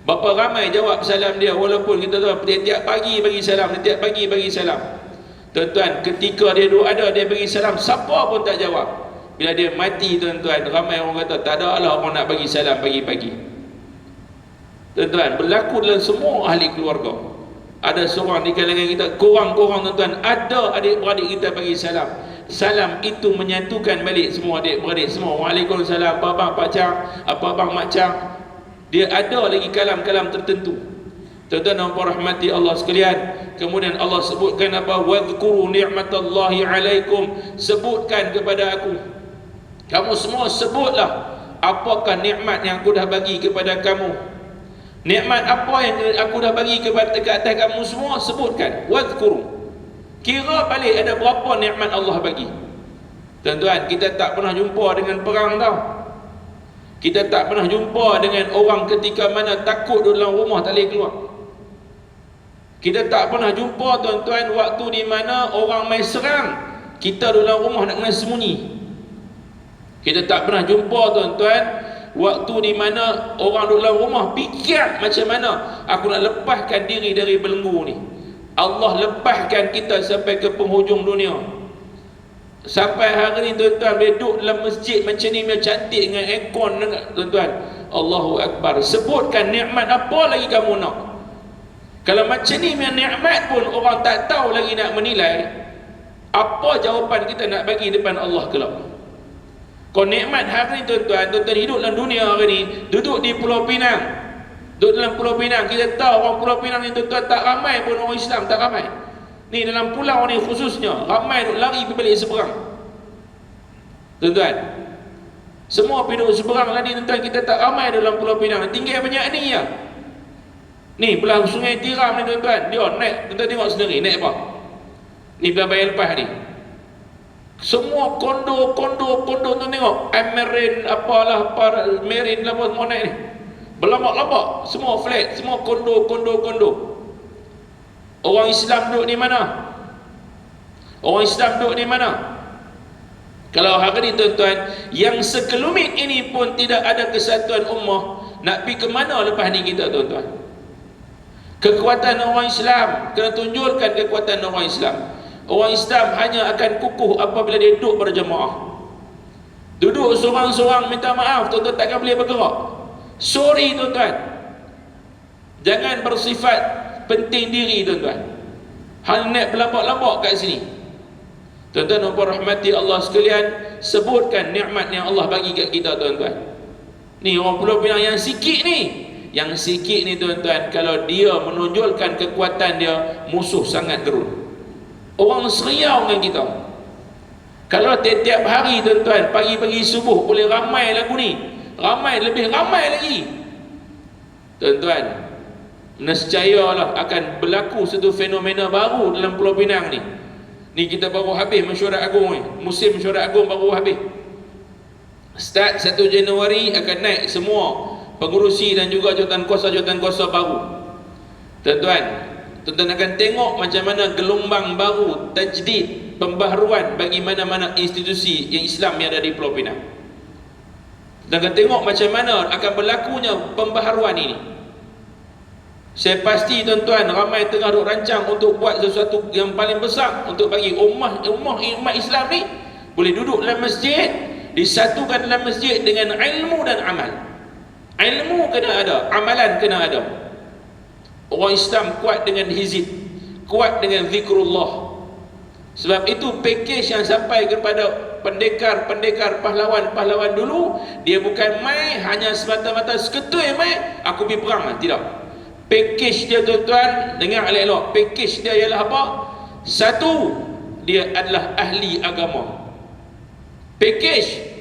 Berapa ramai jawab salam dia, walaupun kita tahu tiap-tiap pagi bagi salam, tiap pagi bagi salam. Tuan-tuan, ketika dia duduk ada, dia bagi salam, siapa pun tak jawab. Bila dia mati tuan-tuan, ramai orang kata tak ada lah orang nak bagi salam pagi-pagi. Tuan-tuan, berlaku dalam semua ahli keluarga. Ada seorang di kalangan kita, korang-korang tuan-tuan, ada adik-beradik kita bagi salam. Salam itu menyatukan balik semua adik-beradik semua. Waalaikumsalam, apa abang Pak Cang, apa abang Mak Cang. Dia ada lagi kalam-kalam tertentu. Tuan-tuan dan puan rahmati Allah sekalian, kemudian Allah sebutkan apa? Wadhkuru ni'matallahi alaikum. Sebutkan kepada aku. Kamu semua sebutlah apakah nikmat yang aku dah bagi kepada kamu. Nikmat apa yang aku dah bagi kepada atas kamu semua, sebutkan. Wadhkuru. Kira balik ada berapa nikmat Allah bagi. Tuan-tuan, kita tak pernah jumpa dengan perang tau. Kita tak pernah jumpa dengan orang ketika mana takut dalam rumah tak boleh keluar. Kita tak pernah jumpa tuan-tuan waktu di mana orang main serang, kita dalam rumah nak kena sembunyi. Kita tak pernah jumpa tuan-tuan waktu di mana orang dalam rumah fikir macam mana aku nak lepaskan diri dari belenggu ni. Allah lepaskan kita sampai ke penghujung dunia. Sampai hari ni tuan-tuan, duduk dalam masjid macam ni, macam cantik dengan aircon tuan-tuan. Allahu Akbar. Sebutkan nikmat apa lagi kamu nak. Kalau macam ni nikmat pun orang tak tahu lagi nak menilai, apa jawapan kita nak bagi depan Allah kelak? Kau nikmat hari ni tuan-tuan, tuan-tuan hidup dalam dunia hari ni, duduk di Pulau Pinang, duduk dalam Pulau Pinang. Kita tahu orang Pulau Pinang ni tuan-tuan tak ramai pun orang Islam, tak ramai. Ni dalam pulau ni khususnya, ramai duk lari pergi balik seberang. Tuan-tuan, semua pergi duduk seberang lah ni tuan-tuan, kita tak ramai dalam Pulau Pinang. Tinggal banyak ni ya. Ni belah Sungai Tiram ni tuan-tuan, dia naik, tuan-tuan tengok sendiri, naik apa? Ni belah Bayar Lepas ni. Semua kondo tuan tengok, Amerin apalah, Merin lah semua naik ni. Berlambak-lambak, semua flat, semua kondo. Orang Islam duduk di mana? Orang Islam duduk di mana? Kalau hari ni tuan-tuan, yang sekelumit ini pun tidak ada kesatuan ummah, nak pergi ke mana lepas ni kita tuan-tuan? Kekuatan orang Islam, kena tunjukkan kekuatan orang Islam. Orang Islam hanya akan kukuh apabila dia duduk berjemaah. Duduk seorang-seorang minta maaf, tuan-tuan takkan boleh bergerak. Sorry tuan-tuan. Jangan bersifat penting diri tuan-tuan. Hal nak berlambak-lambak kat sini. Tuan-tuan dan puan rahmati Allah sekalian, sebutkan nikmat yang Allah bagi kat kita tuan-tuan. Ni orang Pulau Pinang yang sikit ni. Yang sikit ni tuan-tuan, kalau dia menonjolkan kekuatan dia, musuh sangat gerun. Orang seriau dengan kita. Kalau tiap-tiap hari tuan-tuan, pagi-pagi subuh boleh ramai lagu ni, lebih ramai lagi, tuan-tuan, nescayalah akan berlaku satu fenomena baru dalam Pulau Pinang ni. Ni kita baru habis mesyuarat agung ni, musim mesyuarat agung baru habis. Start 1 Januari akan naik semua pengurusi dan juga jawatan kuasa baru. Tuan-tuan akan tengok macam mana gelombang baru tajdid, pembaharuan bagi mana-mana institusi yang Islam yang ada di Pulau Pinang. Dan akan tengok macam mana akan berlakunya pembaharuan ini. Saya pasti tuan-tuan ramai tengah duk rancang untuk buat sesuatu yang paling besar untuk bagi umat Islam ni boleh duduk dalam masjid, disatukan dalam masjid dengan ilmu dan amal. Ilmu kena ada, amalan kena ada. Orang Islam kuat dengan hizib, kuat dengan zikrullah. Sebab itu package yang sampai kepada pendekar-pendekar pahlawan-pahlawan dulu, dia bukan mai hanya semata-mata seketui mai aku pergi perang, tidak. Package dia tuan-tuan, dengar elok-elok, package dia ialah apa? Satu, dia adalah ahli agama. Package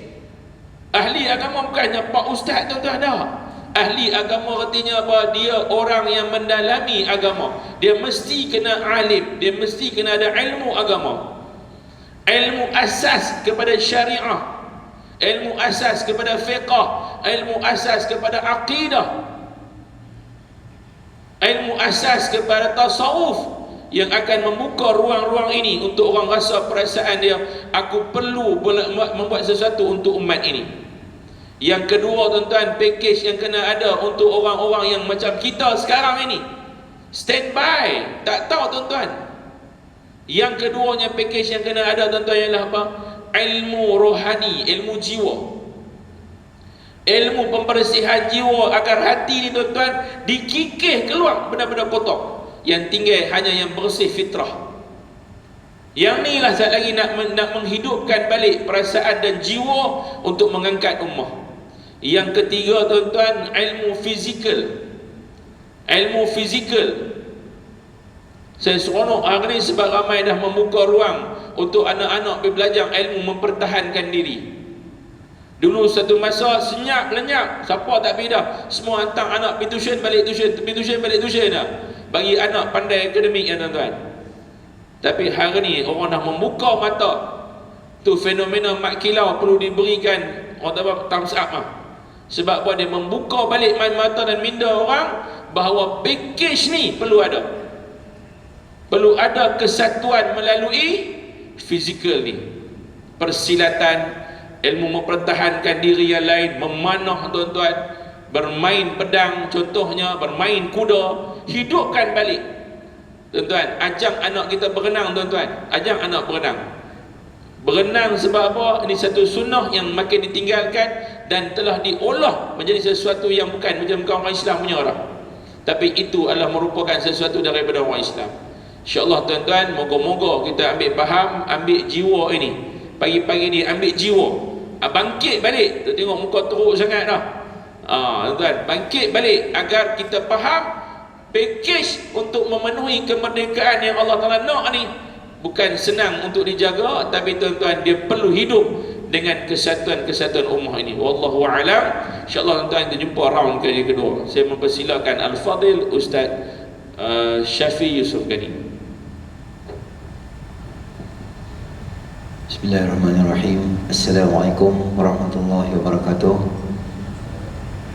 ahli agama bukannya pak ustaz tuan-tuan, dah. Ahli agama artinya apa? Dia orang yang mendalami agama. Dia mesti kena alim, dia mesti kena ada ilmu agama. Ilmu asas kepada syariah, ilmu asas kepada fiqh, ilmu asas kepada akidah, ilmu asas kepada tasawuf, yang akan membuka ruang-ruang ini untuk orang rasa perasaan dia, aku perlu membuat sesuatu untuk umat ini. Yang kedua tuan-tuan, package yang kena ada untuk orang-orang yang macam kita sekarang ini, standby, tak tahu tuan-tuan. Yang keduanya package yang kena ada tuan-tuan ialah apa? Ilmu rohani, ilmu jiwa, ilmu pembersihan jiwa agar hati ni tuan-tuan dikikih keluar benda-benda kotor, yang tinggal hanya yang bersih fitrah. Yang ni lah sekali lagi nak menghidupkan balik perasaan dan jiwa untuk mengangkat ummah. Yang ketiga tuan-tuan, ilmu fizikal. Ilmu fizikal. Saya seronok hari ni sebab ramai dah membuka ruang untuk anak-anak pergi belajar ilmu mempertahankan diri. Dulu satu masa senyap lenyap, siapa tak pergi dah, semua hantar anak pergi tuition balik tuition, pergi tuition balik tuition dah, bagi anak pandai akademik ya tuan-tuan. Tapi hari ni orang dah membuka mata tu, fenomena mak kilau perlu diberikan orang tak apa, thumbs up lah. Sebab apa? Dia membuka balik mata dan minda orang bahawa package ni perlu ada. Perlu ada kesatuan melalui fizikal ni, persilatan, ilmu mempertahankan diri yang lain, memanah tuan-tuan, bermain pedang contohnya, bermain kuda, hidupkan balik tuan-tuan. Ajak anak kita berenang tuan-tuan, ajak anak berenang. Berenang sebab apa? Ini satu sunnah yang makin ditinggalkan dan telah diolah menjadi sesuatu yang bukan macam orang Islam punya orang, tapi itu adalah merupakan sesuatu daripada orang Islam. InsyaAllah tuan-tuan, moga-moga kita ambil faham, ambil jiwa ini. Pagi-pagi ni ambil jiwa, bangkit balik. Tengok muka teruk sangat dah. Tuan-tuan, bangkit balik agar kita faham package untuk memenuhi kemerdekaan yang Allah Ta'ala nak ni bukan senang untuk dijaga, tapi tuan-tuan, dia perlu hidup dengan kesatuan-kesatuan ummah ini. Wallahu a'lam. InsyaAllah tuan-tuan, kita jumpa round kali kedua. Saya mempersilakan Al-Fadil Ustaz Syafi Yusof Ghani. Bismillahirrahmanirrahim. Assalamualaikum warahmatullahi wabarakatuh.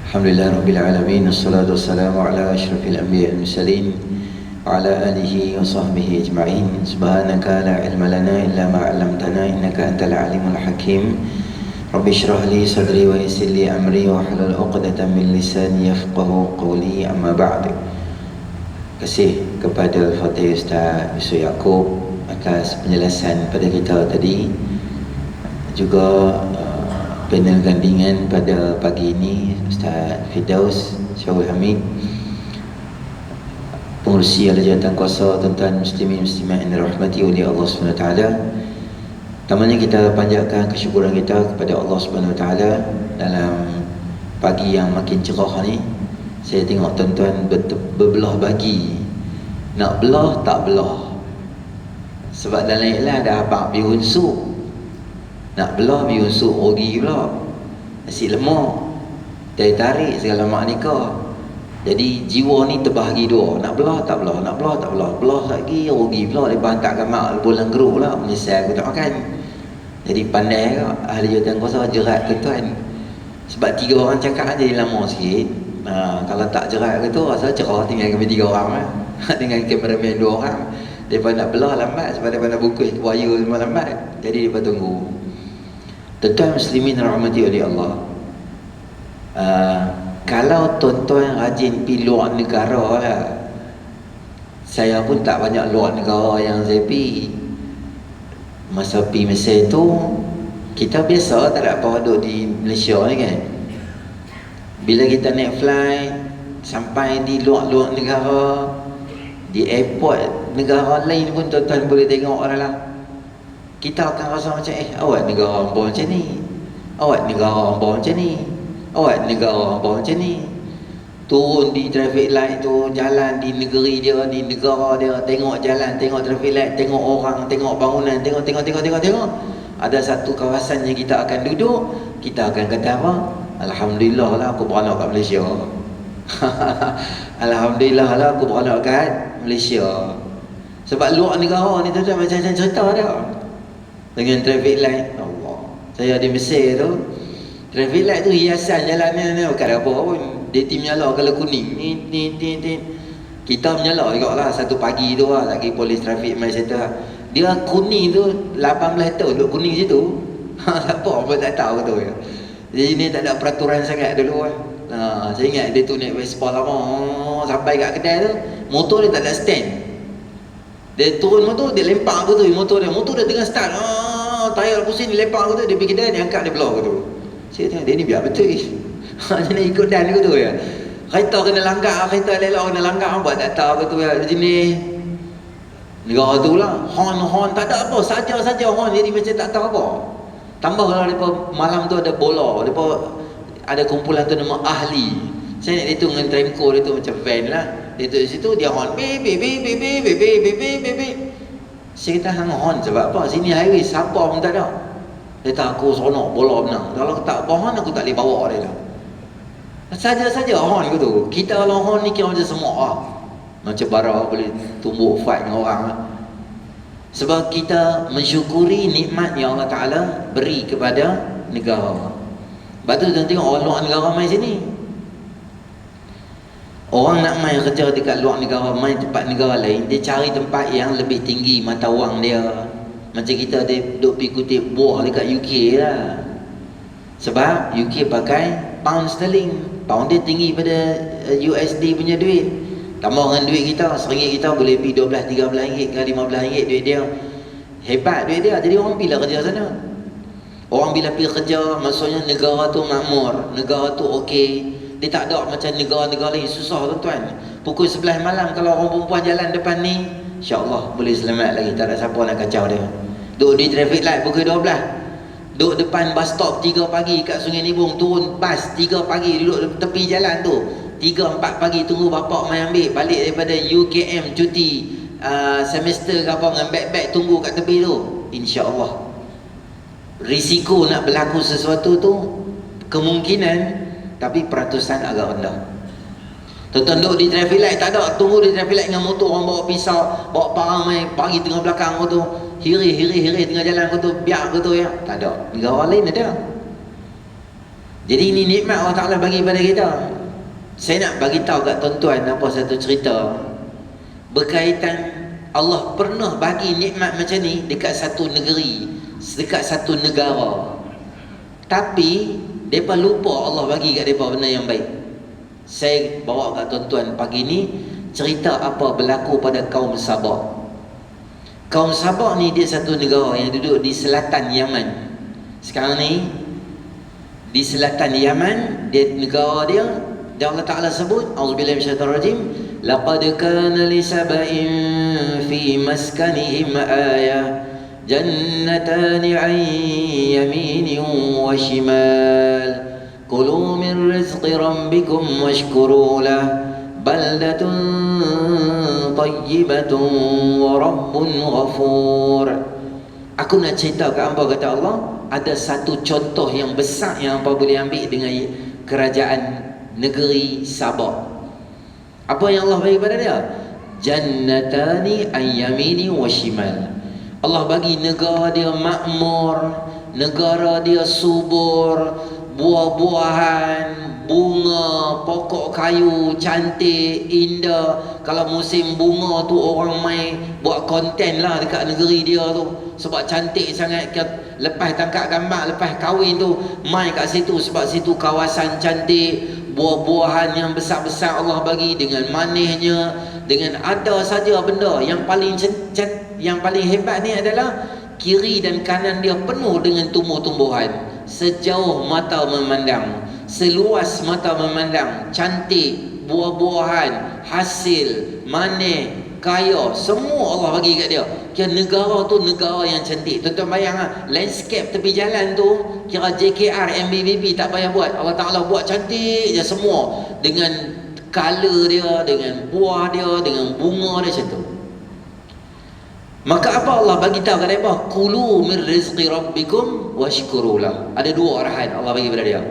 Alhamdulillah Rabbil Alamin. Assalatu wassalamu ala ashrafil anbiya wal mursalin wa ala alihi wa sahbihi ajma'in. Subhanaka la ilma lana illa ma 'allamtana innaka antal alimul hakim. Rabbi shrah li sadri wa yassir li amri wa hlul 'uqdatam min lisani yafqahu qawli. Amma ba'd. Terima kasih kepada Al-Fatih Ustaz Yusuf Yaakob atas penjelasan pada kita tadi, juga panel gandingan pada pagi ini Ustaz Firdaus Syahul Hamid, pengurusi Jawatan Kuasa, tuan-tuan muslimin muslimat yang dirahmati oleh Allah SWT. Pertamanya kita panjatkan kesyukuran kita kepada Allah SWT dalam pagi yang makin cerah ni. Saya tengok tuan-tuan berbelah bagi, nak belah tak belah. Sebab dalam iklan ada abang biru unsur, nak belah biru unsur rugi pula, nasi lemak, tarik segala mak nikah. Jadi jiwa ni terbahagi dua, nak belah tak belah, nak belah tak belah, belah lagi rugi pula. Dia hantarkan mak bulan geruk pula, menyesal aku tak makan. Jadi pandai ke ahli jawatan kuasa jerat ke tuan. Sebab 3 orang cakap jadi lama sikit. Kalau tak jerat ke tu rasa cerah, tinggal kami 3 orang lah. Dengan kameraman 2 orang. Mereka nak belah lambat sebab mereka nak bungkus wire semua lambat. Jadi mereka tunggu. Tuan-tuan muslimin rahmati oleh Allah, Kalau tuan-tuan rajin pergi luar negara lah, saya pun tak banyak luar negara yang saya pergi. Masa pergi Mesir tu, kita biasa tak ada apa duduk di Malaysia ni kan. Bila kita naik flight sampai di luar negara, di airport negara lain pun tuan-tuan boleh tengok dah lah. Kita akan rasa macam awak negara hangpa macam ni, awak negara hangpa macam ni, awak negara hangpa macam ni. Turun di traffic light tu, jalan di negeri dia, di negara dia, tengok jalan, tengok traffic light, tengok orang, tengok bangunan, tengok. Ada satu kawasan yang kita akan duduk, kita akan kata apa? Alhamdulillah lah aku beranak kat Malaysia. Alhamdulillah lah aku beranak kat Malaysia. Sebab luar negara ni tu macam-macam cerita dah. Dengan traffic light, Allah. Saya di Mesir tu, traffic light tu hiasan jalannya ni bukan apa pun. Dia tim menyala kalau kuning ni. Kita menyala juga lah satu pagi tu lah, lagi polis trafik Malaysia tu lah. Dia kuning tu 18 tahun duduk kuning situ. Apa pun tak tahu tu ya. Jadi ni tak ada peraturan sangat dulu lah. Saya ingat dia tu naik Vespa lama, sampai kat kedai tu motor dia tak ada stand. Dia turun motor, dia lempak tu motor dia tengah start. Tayar pusing, dia lempak tu, dia pergi kedai, dia angkat, dia block tu. Saya tengok dia ni biar betul. Jadi ikut dan tu ya. Kereta kena langgar, kereta elok kena langgar, buat tak tahu tu ya. Jadi ni negara tu lah, horn tak ada apa, saja horn, jadi macam tak tahu apa. Tambah kalau depa malam tu ada bola, depa ada kumpulan tu nama ahli. Saya nak dia tu dengan Tremco dia tu macam van lah. Dia tu di situ dia horn beep. Saya kata hang horn sebab apa? Sini highway siapa pun tak ada. Dia tak aku seronok bola menang. Kalau tak horn aku tak boleh bawa dia dah. Saja horn tu. Kita kalau horn ni kira macam semua lah. Macam bara boleh tumbuk fight dengan orang lah. Sebab kita mensyukuri nikmat yang Allah Ta'ala beri kepada negara. Lepas tu kita tengok orang luar negara main sini. Orang nak main kerja dekat luar negara, main tempat negara lain, dia cari tempat yang lebih tinggi mata wang dia. Macam kita dia duduk pergi kutip buah dekat UK lah. Sebab UK pakai pound sterling. Pound dia tinggi pada USD punya duit. Tambah dengan duit kita, RM1 kita boleh pergi RM12, RM13 ke RM15 duit dia. Hebat duit dia. Jadi orang bila kerja sana. Orang bila pergi kerja, maksudnya negara tu makmur, negara tu okey. Dia tak ada macam negara-negara lain susah tuan-tuan. Pukul 11 malam kalau orang perempuan jalan depan ni, insya-Allah boleh selamat lagi, tak ada siapa nak kacau dia. Duduk di traffic light pukul 12. Duduk depan bus stop 3 pagi kat Sungai Nibung, turun bas 3 pagi duduk tepi jalan tu. 3-4 pagi tunggu bapak mai ambil balik daripada UKM cuti semester ke apa dengan beg-beg tunggu kat tepi tu. Insya-Allah. Risiko nak berlaku sesuatu tu kemungkinan, tapi peratusan agak rendah. Tuan-tuan duduk di traffic light tak ada, tunggu di traffic light dengan motor orang bawa pisau, bawa parang mai bagi tengah belakang kau tu, hiri tengah jalan kau tu, biar kau tu ya. Tak ada. Negara lain ada. Jadi ini nikmat Allah Ta'ala bagi pada kita. Saya nak bagi tahu kat tuan-tuan apa satu cerita berkaitan Allah pernah bagi nikmat macam ni dekat satu negeri, dekat satu negara. Tapi mereka lupa Allah bagi kat mereka benda yang baik. Saya bawa kat tuan-tuan pagi ni cerita apa berlaku pada kaum Sabah. Kaum Sabah ni dia satu negara yang duduk di selatan Yaman. Sekarang ni di selatan Yaman, dia negara dia, dan Allah Ta'ala sebut, auzubillahi minasyaitonir rajim, laqad kana li sab'in fi maskanihim ayah jannatani 'an yaminin wa shimal kulu min rizqi rabbikum washkuru lah baldatun tayyibatun wa rabbun ghafur. Aku nak cerita kat hangpa, kata Allah, ada satu contoh yang besar yang hangpa boleh ambil dengan kerajaan negeri Sabah. Apa yang Allah bagi pada dia? Jannatani an yamini wa shimal. Allah bagi negara dia makmur, negara dia subur, buah-buahan, bunga, pokok kayu cantik, indah. Kalau musim bunga tu orang mai buat konten lah dekat negeri dia tu, sebab cantik sangat. Lepas tangkap gambar, lepas kahwin tu mai kat situ, sebab situ kawasan cantik, buah-buahan yang besar-besar Allah bagi, dengan manisnya, dengan ada saja benda. Yang paling hebat ni adalah kiri dan kanan dia penuh dengan tumbuh-tumbuhan. Sejauh mata memandang, seluas mata memandang, cantik, buah-buahan, hasil, manis, kaya, semua Allah bagi kat dia. Kira negara tu negara yang cantik. Tuan-tuan bayang lah, landscape tepi jalan tu, kira JKR, MBBP tak payah buat. Allah Ta'ala buat cantik je semua, dengan color dia, dengan buah dia, dengan bunga dia, macam tu. Maka apa Allah bagi tahu kat mereka? Kulu min rizqi rabbikum washkurulah. Ada dua arahan Allah bagi pada dia.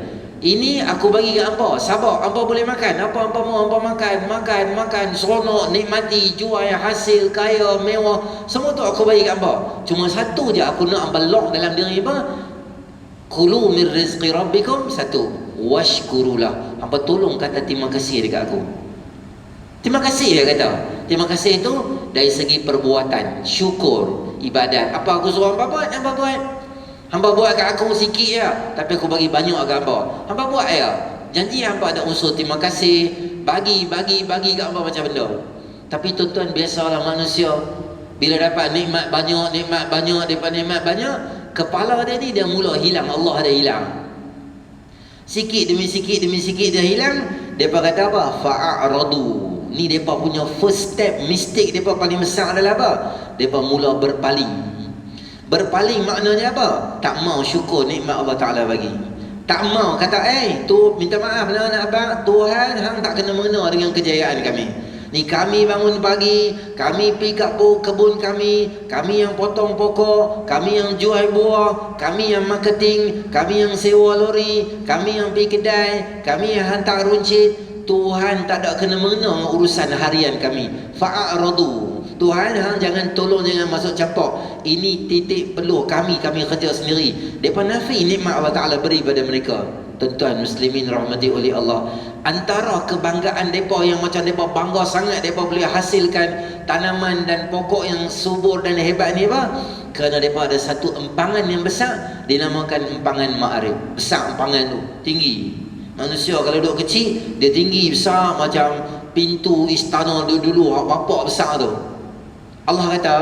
Ini aku bagi kat hampa, sabar, hampa boleh makan apa hampa mau, hampa makan, seronok, nikmati, jual, hasil, kaya, mewah, semua tu aku bagi kat hampa. Cuma satu je aku nak hampa lock dalam diri hampa. Kulu min rizqi rabbikum, satu, washkurulah. Hampa tolong kata terima kasih dekat aku. Terima kasih dia kata. Terima kasih tu dari segi perbuatan, syukur, ibadat. Apa aku suruh hampa buat, hampa buat. Hamba buat kat aku sikit je, tapi aku bagi banyak kat hamba. Hamba buat je. Janji hamba ada unsur terima kasih, bagi kat hamba macam benda. Tapi tuan-tuan, biasalah manusia, bila dapat nikmat banyak, dapat nikmat banyak, kepala dia ni dia mula hilang, Allah dia hilang. Sikit demi sikit dia hilang. Depa kata apa? Fa'aradu. Ni depa punya first step, mistake depa paling besar adalah apa? Depa mula berpaling. Berpaling maknanya apa? Tak mau syukur nikmat Allah Ta'ala bagi. Tak mau kata, tu minta maaf lah anak abang, Tuhan hang tak kena mengena dengan kejayaan kami. Ni kami bangun pagi, kami pergi kat kebun kami yang potong pokok, kami yang jual buah, kami yang marketing, kami yang sewa lori, kami yang pergi kedai, kami yang hantar runcit. Tuhan tak ada kena mengena urusan harian kami. Fa'aradu. Tuhan hang jangan tolong, jangan masuk campur. Ini titik peluh kami kerja sendiri. Depa nafi nikmat Allah Ta'ala beri pada mereka. Tuan-tuan muslimin rahmati oleh Allah, antara kebanggaan depa yang macam depa bangga sangat depa boleh hasilkan tanaman dan pokok yang subur dan hebat ni apa? Kerana depa ada satu empangan yang besar, dinamakan empangan ma'arif. Besar empangan tu, tinggi. Manusia kalau duduk kecil, dia tinggi besar macam pintu istana dulu bapak besar tu. Allah kata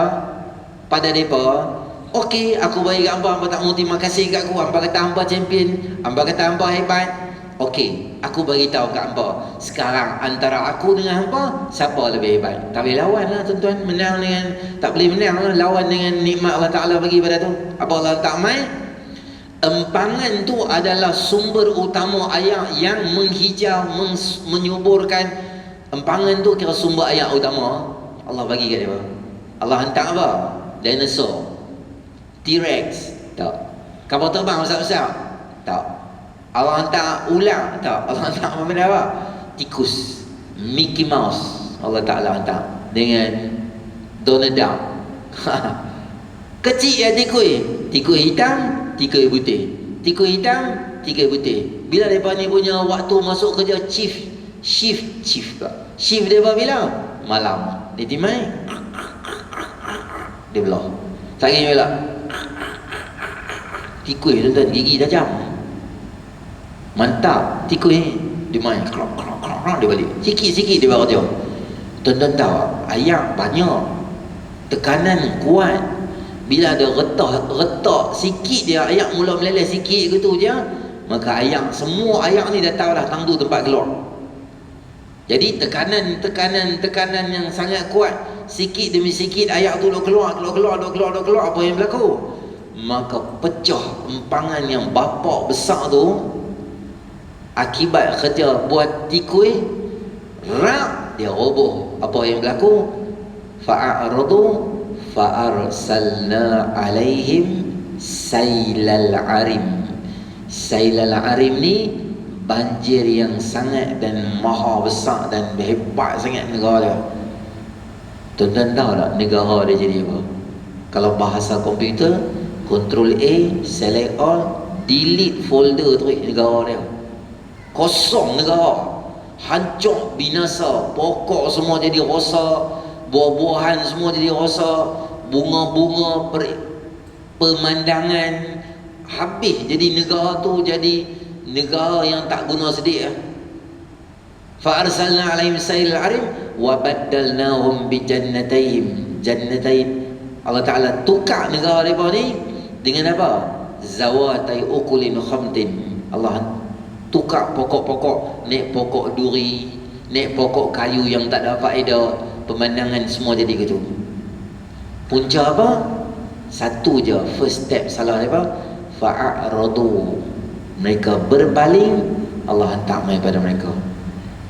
pada mereka, okey, aku bagi kat hamba tak mau terima kasih kat aku. Hamba kata hamba champion, hamba kata hamba hebat. Okey, aku bagi tahu kat hamba, sekarang antara aku dengan hamba, siapa lebih hebat? Tak boleh lawan lah tuan-tuan. Menang dengan, tak boleh menang lah, lawan dengan nikmat Allah Ta'ala bagi pada tu. Apa Allah tak main? Empangan tu adalah sumber utama air yang menghijau, menyuburkan. Empangan tu kira sumber air utama Allah bagi kat dia. Allah hantar apa? Dinosaur, T-Rex, tak. Kapal terbang besar-besar, tak. Allah hantar ular, tak. Allah hantar apa benda apa? Tikus, Mickey Mouse, Allah Ta'ala hantar dengan Donald Duck. Kecil ya tikus hitam, tikus putih. Tikus hitam, tikus putih. Bila mereka ni punya waktu masuk kerja shift dia bila? Malam. Dia timai, dia belah. Tak kira pula. Tikus tuan-tuan, gigi tajam. Mantap. Tikus ni dia main krok dia balik. Sikit-sikit dia baru kerja. Tuan-tuan tahu, ayak banyak, tekanan kuat. Bila ada retak sikit dia, ayak mula meleleh sikit gitu je, maka ayak, semua ayak ni dah tahu dah tangguh tempat keluar. Jadi tekanan yang sangat kuat, sikit demi sikit ayak tu keluar, apa yang berlaku? Maka pecah empangan yang bapak besar tu. Akibat kerja buat tikus, rak dia roboh. Apa yang berlaku? Fa'aradu fa'arsalna alaihim sailal arim. Sailal arim ni banjir yang sangat dan maha besar dan hebat sangat negara dia. Tuan-tuan tahu tak negara dia jadi apa? Kalau bahasa komputer, Ctrl A, select all, delete folder terus negara dia. Kosong negara, hancur, binasa. Pokok semua jadi rosak, buah-buahan semua jadi rosak, bunga-bunga, pemandangan habis. Jadi negara tu jadi negara yang tak guna sedik. Fa arsalna 'alaihim sailal 'arim wa baddalnahum bi jannatain. Allah Ta'ala tukar negara mereka ni dengan apa? Zawatai ukulin khamtin. Allah tukar pokok-pokok, naik pokok duri, naik pokok kayu yang tak ada faedah, pemandangan semua jadi gitu. Punca apa? Satu je, first step salah apa? Fa'aradu. Mereka berpaling, Allah hantar mai pada mereka.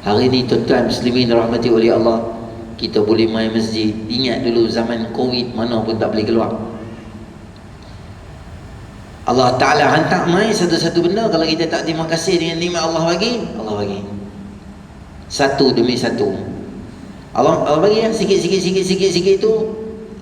Hari ni tuan-tuan muslimin rahmati oleh Allah, kita boleh main masjid. Ingat dulu zaman Covid, mana pun tak boleh keluar. Allah Ta'ala hantar mai satu-satu benda. Kalau kita tak terima kasih dengan nikmat Allah bagi, Allah bagi satu demi satu. Allah bagi sikit-sikit tu.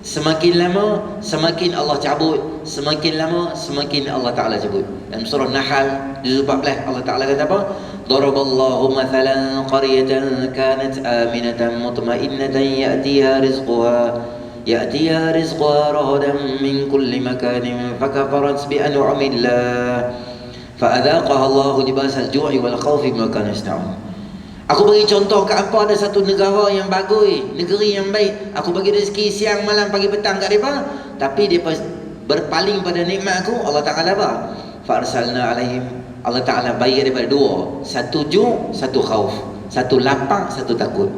Semakin lama semakin Allah cabut, semakin lama semakin Allah Ta'ala cabut. Dalam surah Nahl juz 14 Allah Ta'ala kata apa? Daraballahu mathalan qaryatan kanat aminatan mutmainnatan ya'tiha rizquha ragadan min kulli makanin fakafarat bi an'amillah fa'adhaqaha Allahu libasal ju'i wal khawfi bima kanu yasta'un. Aku bagi contoh ke apa, ada satu negara yang bagus, negeri yang baik. Aku bagi rezeki siang, malam, pagi, petang kat mereka. Tapi dia berpaling pada nikmat aku. Allah Ta'ala apa? Fa'arsalna alaihim. Allah Ta'ala bagi daripada dua. Satu ju', satu khauf. Satu lapang, satu takut.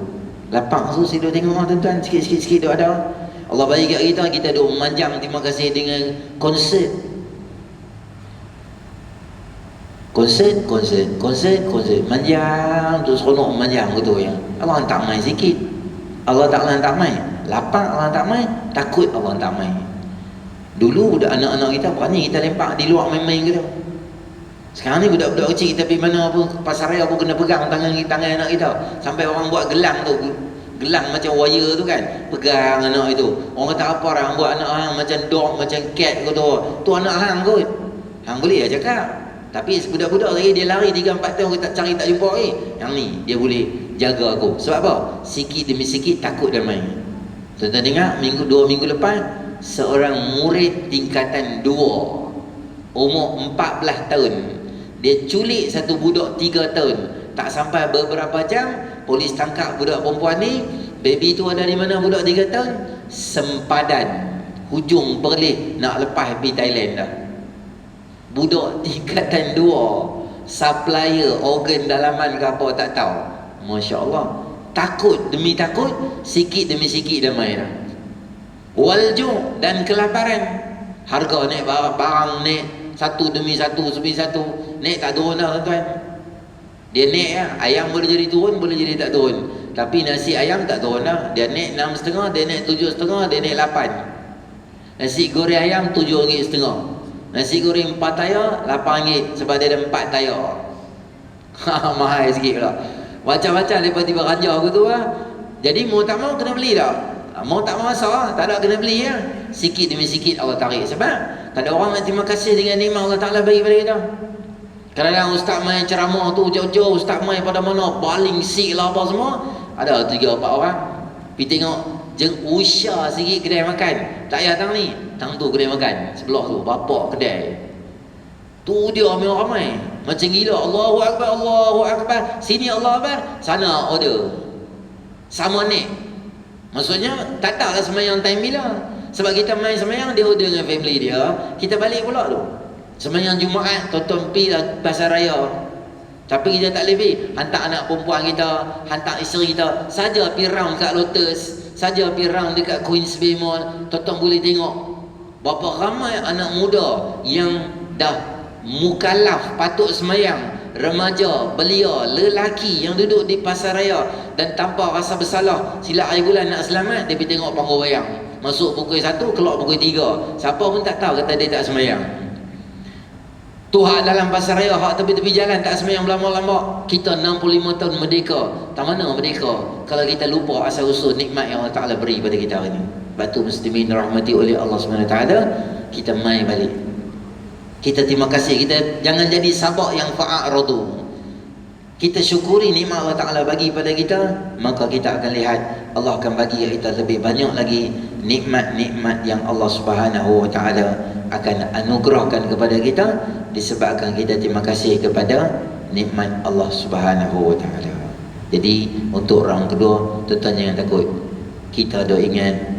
Lapang tu saya tengok tuan-tuan, sikit-sikit tu ada. Allah bagi kat kita duk memanjang terima kasih dengan konsert. Konsert manjang tu, seronok manjang gitu ya. Allah hantar mai sikit, Allah Ta'ala hantar mai lapang, Allah hantar mai takut, Allah hantar mai. Dulu budak anak-anak kita berani kita lempak di luar main-main gitu. Sekarang ni budak-budak kecil kita pergi mana pun, pasar raya pun kena pegang tangan anak kita. Sampai orang buat gelang tu, gelang macam wire tu kan, pegang anak itu. Orang kata apa orang buat anak hang macam dog, macam cat gitu. Tu anak hang kot. Hang boleh lah cakap. Tapi budak-budak lagi dia lari 3-4 tahun kita cari tak jumpa. Yang ni dia boleh jaga aku. Sebab apa? Sikit demi sikit takut dan main. Tuan-tuan dengar, 2 minggu lepas seorang murid tingkatan 2 umur 14 tahun, dia culik satu budak 3 tahun. Tak sampai beberapa jam polis tangkap budak perempuan ni. Baby tu ada di mana budak 3 tahun? Sempadan, hujung Perlis, nak lepas pergi Thailand dah. Budak tingkatan 2, supplier organ dalaman ke apa tak tahu. Masya Allah. Takut demi takut, sikit demi sikit dah main dah. Walju dan kelaparan. Harga naik barang naik satu demi satu. Naik tak turun dah tuan-tuan. Dia naik lah. Ayam boleh jadi turun, boleh jadi tak turun. Tapi nasi ayam tak turun dah. Dia naik 6,5, dia naik 7,5, dia naik 8. Nasi goreng ayam RM7,5. Nasi goreng 4 tayar RM8 sebab dia ada 4 tayar. Mahal sikit pula. Macam-macam lepas tiba ranjau ke tu lah. Jadi mau tak mau kena beli dah. Mau tak mau asal tak ada kena beli lah. Sikit demi sikit Allah tarik. Sebab tak ada orang nak terima kasih dengan nikmat Allah Ta'ala bagi pada kita. Kadang-kadang ustaz main ceramah tu jauh-jauh, ustaz main pada mana, baling sik lah apa semua. Ada 3-4 orang pergi tengok, jeng usah sikit kedai makan. Tak payah tang ni, tang tu kedai makan sebelah tu, bapak kedai tu dia memang ramai macam gila. Allahu Akbar, Allahu Akbar, sini Allah Akbar, sana order sama ni. Maksudnya tak tahu lah semayang time bila. Sebab kita main semayang, dia order dengan family dia, kita balik pula tu. Semayang Jumaat, tonton pi pasar raya. Tapi kita tak lebih. Hantar anak perempuan kita, hantar isteri kita saja pi round kat Lotus, saja pi round dekat Queens Bay Mall. Tonton boleh tengok berapa ramai anak muda yang dah mukallaf patut semayang, remaja, belia, lelaki yang duduk di pasar raya dan tanpa rasa bersalah, silap air bulan nak selamat, dia pergi tengok panggung wayang. Masuk pukul 1, keluar pukul 3. Siapa pun tak tahu kata dia tak semayang. Tu hak dalam pasar raya, hak tepi-tepi jalan tak semayang berlama-lama. Kita 65 tahun merdeka. Tak mana merdeka kalau kita lupa asal-usul nikmat yang Allah Ta'ala beri pada kita hari ini. Batu muslimin rahmati oleh Allah SWT, kita mai balik. Kita terima kasih. Kita jangan jadi sabak yang fa'aradu. Kita syukuri nikmat Allah Ta'ala bagi pada kita, maka kita akan lihat Allah akan bagi kita lebih banyak lagi nikmat-nikmat yang Allah Subhanahu Wa Ta'ala akan anugerahkan kepada kita disebabkan kita terima kasih kepada nikmat Allah Subhanahu Wa Ta'ala. Jadi untuk round kedua, tuan-tuan jangan takut. Kita dah ingat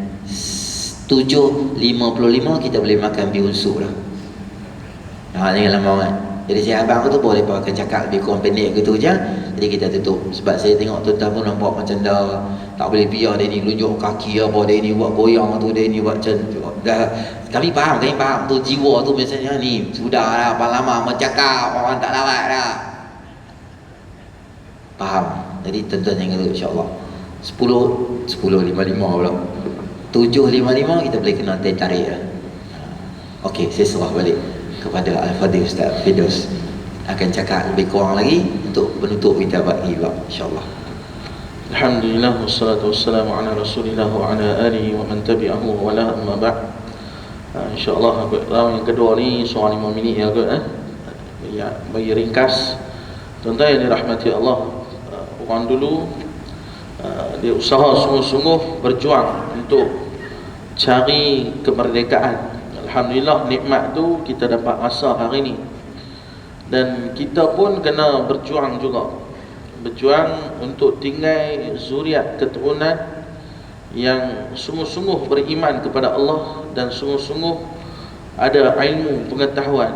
7.55 kita boleh makan biunsuk dah. Jangan lama kan. Jadi saya abang tu boleh pakai cakap lebih kurang pendek gitu je. Jadi kita tutup. Sebab saya tengok tuan-tuan pun nampak macam dah tak boleh biar dia ni lunjuk kaki apa, dia ni buat goyang tu, dia ni buat macam dah. Kami faham tu jiwa tu biasanya ni sudah dah lama bercakap orang tak dapat dah. Faham. Jadi tuan-tuan jangan lupa insya-Allah. 10.55 pula. 7.55 kita boleh kena tarik dah. Okey, saya serah balik kepada Al-Fadhil Ustaz Firdaus akan cakap lebih kurang lagi untuk penutup kita bagi insya-Allah. Alhamdulillah wassalatu wassalamu ala Rasulillah wa ala alihi wa man tabi'ahu wa la amma ba'd. Insya-Allah round yang kedua ni soal 5 minit ya kot ya, bagi ringkas. Tuan-tuan yang dirahmati Allah, orang dulu dia usaha sungguh-sungguh berjuang untuk cari kemerdekaan. Alhamdulillah nikmat tu kita dapat rasa hari ni. Dan kita pun kena berjuang juga. Berjuang untuk tinggal zuriat keturunan yang sungguh-sungguh beriman kepada Allah dan sungguh-sungguh ada ilmu pengetahuan.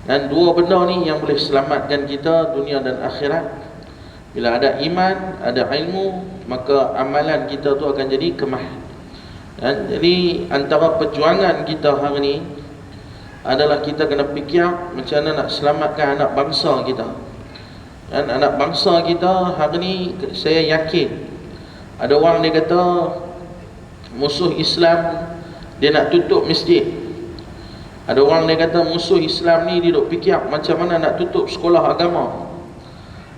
Dan dua benda ni yang boleh selamatkan kita dunia dan akhirat. Bila ada iman, ada ilmu, maka amalan kita tu akan jadi kemah. Dan jadi antara perjuangan kita hari ni adalah kita kena fikir macam mana nak selamatkan anak bangsa kita. Dan anak bangsa kita hari ni saya yakin ada orang dia kata musuh Islam dia nak tutup masjid. Ada orang dia kata musuh Islam ni dia duk fikir macam mana nak tutup sekolah agama.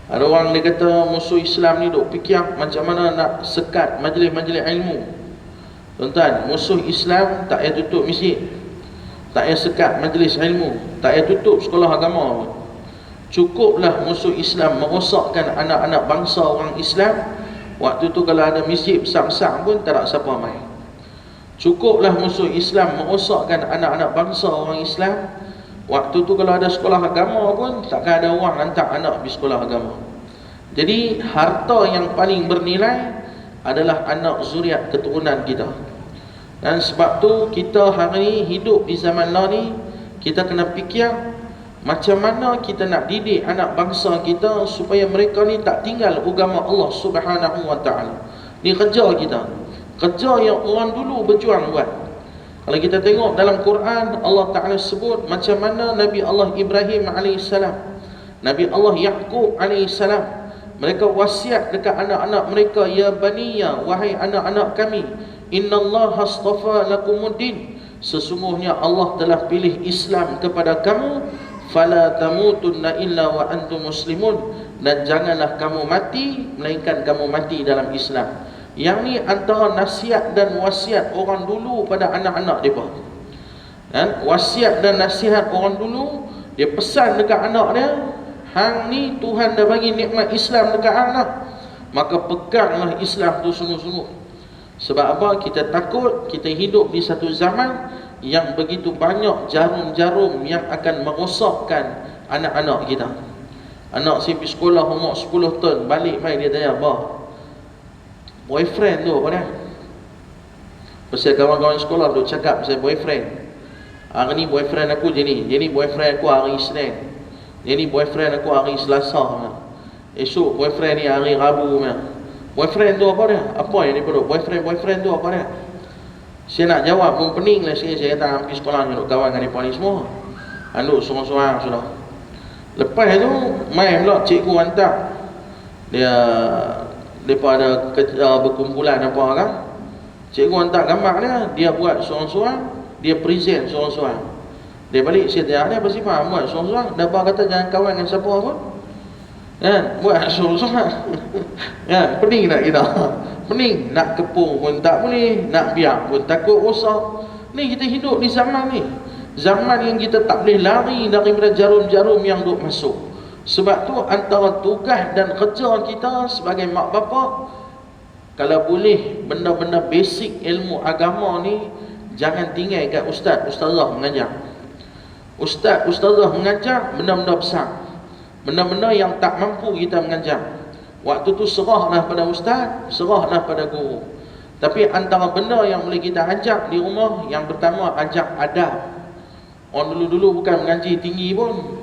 Ada orang dia kata musuh Islam ni duk fikir macam mana nak sekat majlis-majlis ilmu. Tuan-tuan, musuh Islam tak payah tutup masjid, tak payah sekat majlis ilmu, tak payah tutup sekolah agama. Cukuplah musuh Islam merosakkan anak-anak bangsa orang Islam. Waktu tu kalau ada masjid besar-besar pun tak ada siapa main. Cukuplah musuh Islam merosakkan anak-anak bangsa orang Islam. Waktu tu kalau ada sekolah agama pun takkan ada orang hantar anak pergi sekolah agama. Jadi harta yang paling bernilai adalah anak zuriat keturunan kita. Dan sebab tu kita hari ni hidup di zaman lah ni, kita kena fikir macam mana kita nak didik anak bangsa kita supaya mereka ni tak tinggal agama Allah Subhanahu wa taala. Ni kerja kita. Kerja yang orang dulu berjuang buat. Kalau kita tengok dalam Quran, Allah Taala sebut macam mana Nabi Allah Ibrahim alaihissalam, Nabi Allah Yaqub alaihissalam, mereka wasiat dekat anak-anak mereka, ya baniya, wahai anak-anak kami, innallaha astafa lakumuddin, sesungguhnya Allah telah pilih Islam kepada kamu, fala tamutunna illa wa antum muslimun, dan janganlah kamu mati melainkan kamu mati dalam Islam. Yang ni antara nasihat dan wasiat orang dulu pada anak-anak mereka. Dan wasiat dan nasihat orang dulu, dia pesan dekat anak dia, hang ni Tuhan dah bagi nikmat Islam dekat anak, maka peganglah Islam tu sungguh-sungguh. Sebab apa? Kita takut kita hidup di satu zaman yang begitu banyak jarum-jarum yang akan merosakkan anak-anak kita. Anak saya pergi sekolah umur 10 tahun, balik mai dia tanya, "Bah, boyfriend tu apa dia?" Pasal kawan-kawan sekolah duk cakap pasal boyfriend. Hari ni boyfriend aku je ni boyfriend aku hari Isnin. Jadi boyfriend aku hari Selasa. Esok boyfriend ni hari Rabu. Boyfriend tu apa dia? Apa yang dia perlu? Boyfriend tu apa dia? Saya nak jawab pun pening lah saya kata pergi sekolah ni duk kawan dengan mereka ni semua. Anduk sorang-sorang sudah. Lepas tu mai pula cikgu hantar dia depa ada berkumpulan apa kan. Cikgu hantar gambar dia buat sorang-sorang, dia present sorang-sorang. Dia balik, saya tanya dia apa sifat buat sorang-sorang. Dapat kata jangan kawan dengan siapa pun. Kan? Buat sorang-sorang. Kan? Pening tak kita? Pening. Nak kepung pun tak boleh, nak biar pun takut rosak. Ni kita hidup di zaman ni. Zaman yang kita tak boleh lari daripada jarum-jarum yang duk masuk. Sebab tu antara tugas dan kerja kita sebagai mak bapak, kalau boleh benda-benda basic ilmu agama ni jangan tinggal kat ustaz, ustazah mengajar. Ustaz, ustazah mengajar benda-benda besar, benda-benda yang tak mampu kita mengajar. Waktu tu serahlah pada ustaz, serahlah pada guru. Tapi antara benda yang boleh kita ajak di rumah, yang pertama ajak adab. Orang dulu-dulu bukan mengaji tinggi pun.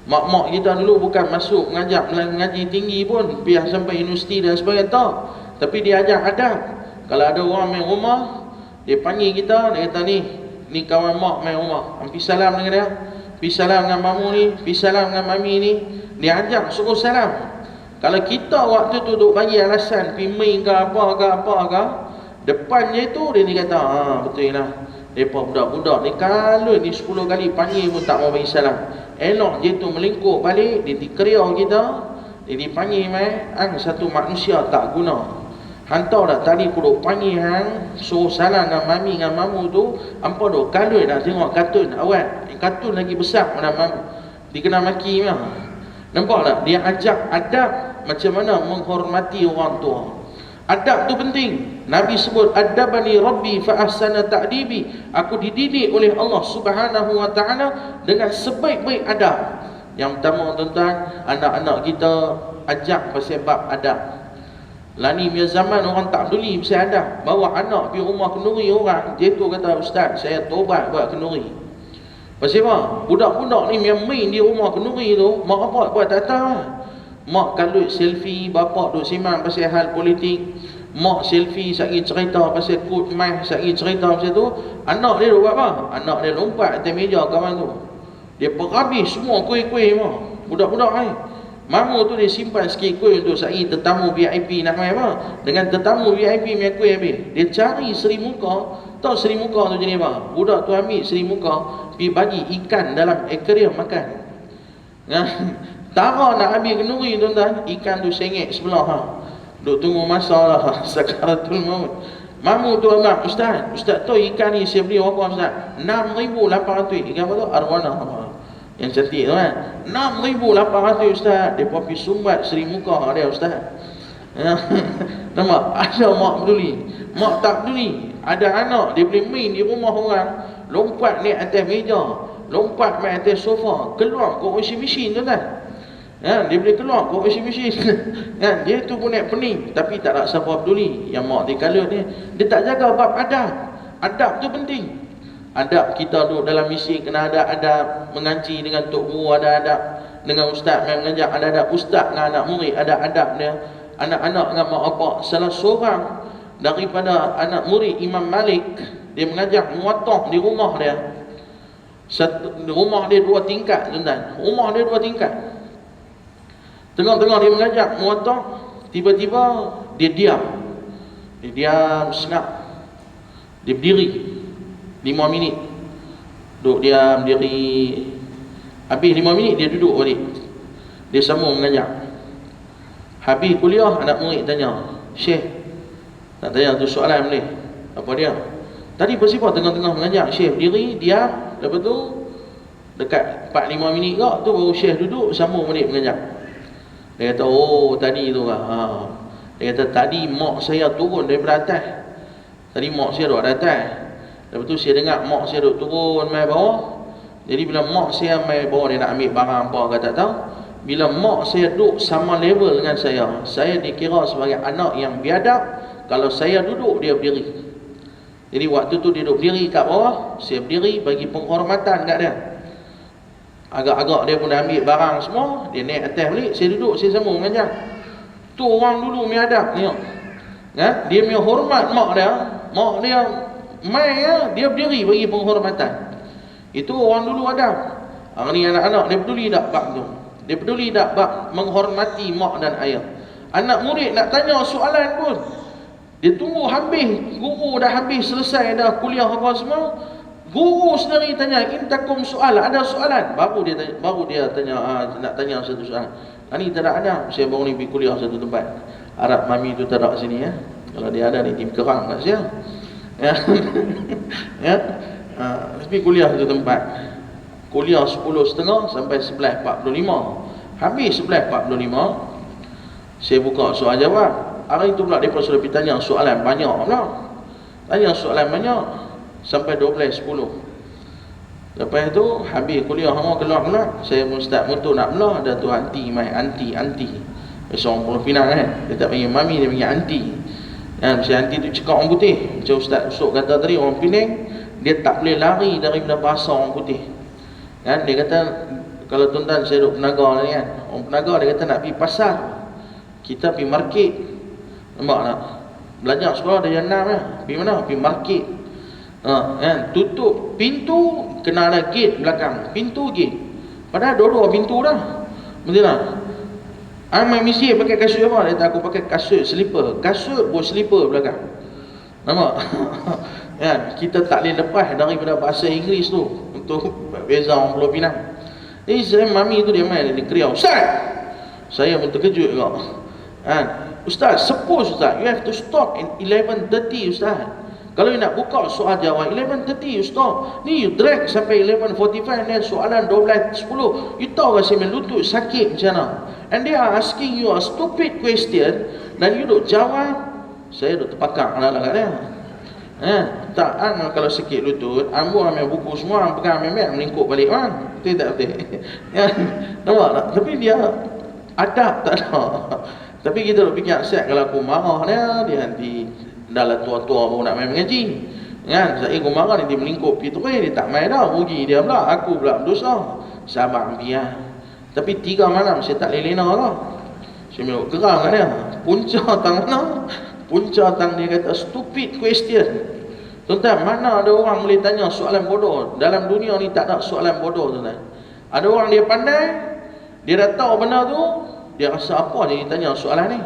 Mak-mak kita dulu bukan masuk mengaji tinggi pun, biar sampai universiti dan sebagainya, tak. Tapi dia ajak adab. Kalau ada orang main rumah, dia panggil kita, dia kata ni kawan mak main rumah, pergi salam dengan dia, pergi salam dengan mamu ni, pergi salam dengan mami ni. Dia ajak suruh salam. Kalau kita waktu tu duk bagi alasan pergi main ke apa, depan je tu dia ni kata, betul lah, mereka budak-budak ni kalau ni 10 kali panggil pun tak mau bagi salam. Elok je tu melingkup balik, dia dikeria kita, dia dipanggil satu manusia tak guna. Hantar dah tadi aku duk panggil suruh salam dengan mami dengan mamu tu, hampa duk kalau nak tengok kartun awal. Kartun lagi besar mana mamu. Dia kena maki memang. Nampak tak? Dia ajak adab macam mana menghormati orang tua. Adab tu penting. Nabi sebut adabani rabbi fa ahsana ta'dibi. Aku dididik oleh Allah Subhanahu wa taala dengan sebaik-baik adab. Yang pertama tuan-tuan, anak-anak kita ajak pasal bab adab. Lani punya zaman orang tak peduli pasal adab. Bawa anak pergi rumah kenduri orang, dia tu kata, ustaz saya tobat buat kenduri. Pasal apa? Budak-budak ni yang main di rumah kenduri tu, mak bapak buat tak tahu. Mak kalut selfie, bapak duk simang pasal hal politik. Mak selfie sagi cerita pasal kod mai, sagi cerita pasal tu. Anak dia duk buat apa? Anak dia lompat atas meja kawan tu. Dia perhabis semua kuih-kuih mah. Budak-budak ni. Mamu tu dia simpan sikit kuih untuk sagi tetamu VIP nak main apa? Dengan tetamu VIP punya kuih habis. Dia cari Seri Muka. Tahu Seri Muka tu jenis apa? Budak tu ambil Seri Muka, pergi bagi ikan dalam akuarium makan. Tara nak ambil kenduri tuan-tuan, ikan tu sengit sebelah duk tunggu masa lah sakaratul maut. Mamu tu abang, ustaz tu ikan ni saya beli berapa ustaz? 6,800. Ikan apa tu? Arwana. Yang cantik tu kan. 6,800 ustaz. Dia pergi sumbat Seri Muka dia ustaz. Nampak? Ada mak peduli, mak tak peduli. Ada anak dia boleh main di rumah orang, lompat naik atas meja, lompat main atas sofa, keluar ke washing machine tuan-tuan. Dia boleh keluar ke washing machine. Dia tu pun naik pening, tapi tak nak siapa peduli. Yang mak dia kalut ni, dia tak jaga bab adab. Adab tu penting. Adab kita duduk dalam misi kena ada adab. Mengaji dengan tok guru ada adab. Dengan ustaz yang mengajar ada adab. Ustaz dengan anak murid ada adab dia. Anak-anak dengan mak bapak. Salah seorang daripada anak murid Imam Malik, dia mengajar muwattah di rumah dia. Rumah dia 2 tingkat tuan-tuan. Rumah dia 2 tingkat. Tengah-tengah dia mengajar muwattah, tiba-tiba dia diam. Dia diam senyap. Dia berdiri 5 minit. Duduk diam, diri. Habis 5 minit dia duduk balik. Dia sambung mengajar. Habis kuliah, anak murid tanya, Syekh, nak tanya tu soalan boleh? Apa dia? Tadi pasal apa tengah-tengah mengajar? Syekh berdiri, diam. Lepas tu dekat 4-5 minit tu baru Syekh duduk, sambung balik mengajar. Dia kata, oh tadi tu lah. Dia kata, tadi mak saya turun daripada atas. Tadi mak saya duduk atas. Lepas tu saya dengar mak saya duduk turun mai bawah. Jadi bila mak saya mai bawah, dia nak ambil barang apa ke tak tahu. Bila mak saya duduk sama level dengan saya dikira sebagai anak yang biadab. Kalau saya duduk, dia berdiri. Jadi waktu tu dia duduk berdiri kat bawah, saya berdiri bagi penghormatan kat dia. Agak-agak dia pun dah ambil barang semua, dia naik atas balik, saya duduk, saya sambung mengajar. Tu orang dulu biadab ni. Dia punya hormat mak dia. Mak dia mai dia berdiri bagi penghormatan. Itu orang dulu adab. Hari ni anak-anak dia peduli tak bab tu? Dia peduli tak bab menghormati mak dan ayah? Anak murid nak tanya soalan pun, dia tunggu habis, guru dah habis selesai dah kuliah apa semua. Guru sendiri tanya, intakum soal, ada soalan? Baru dia tanya, nak tanya satu soalan. Ni tak ada. Saya baru ni pergi kuliah satu tempat. Arab mami tu tak ada sini ya. Kalau dia ada ni tim kerang kat saya. Tapi kuliah satu tempat. Kuliah 10.30 sampai 11.45. Habis 11.45, saya buka soal jawab. Hari itu pula mereka sudah pergi tanya soalan banyak pula. Tanya soalan banyak sampai 12.10. Lepas tu habis kuliah semua keluar pula. Saya ustaz motor nak belah, ada tu anti mai anti. Seorang Pulau Pinang dia tak panggil mami, dia panggil aunty. Si aunty tu cakap orang putih. Macam Ustaz Usuk kata tadi, orang Penang dia tak boleh lari daripada bahasa orang putih. Dia kata, kalau tuan-tuan saya duduk Penaga ni orang Penaga dia kata nak pergi pasar, kita pergi market. Nampak tak? Belajar sekolah dia enam pergi mana? Pergi market. Tutup pintu, kena ada gate belakang. Pintu gate. Padahal dua-dua pintu dah. Betul tak? Main misi pakai kasut apa? Dia kata aku pakai kasut slipper. Kasut pun slipper belakang. Nampak? Kita tak boleh lepas daripada bahasa Inggeris tu untuk beza orang Pulau Pinang. Jadi saya mami tu dia main, dia kriau, Ustaz! Saya pun terkejut juga. Ustaz, suppose Ustaz, you have to stop in 11:30 Ustaz. Kalau you nak buka soal jawab 11:30 you stop. Ni you drag sampai 11:45 dan soalan 12:10. You tahu rasa lutut sakit macam mana? And they are asking you a stupid question dan you duk jawab. Saya duk terpakak lah kat dia. Tak kalau sakit lutut, ambil buku semua, pegang ambil melingkup balik orang. Betul tak betul? Nampak tak? Tapi dia adab tak ada. Tapi kita duk fikir siap kalau aku marah dia nanti dah lah tua-tua baru nak main mengaji. Saya aku marah dia melingkup gitu dia tak main dah, rugi dia pula, aku pula berdosa. Sabar biar. Tapi 3 malam saya tak lelena lah. Saya meluk gerang kat dia. Punca tang mana? Punca tang dia kata stupid question. Tuan-tuan, mana ada orang boleh tanya soalan bodoh? Dalam dunia ni tak ada soalan bodoh, tuan-tuan. Ada orang dia pandai, dia dah tahu benda tu, dia rasa apa dia tanya soalan ni.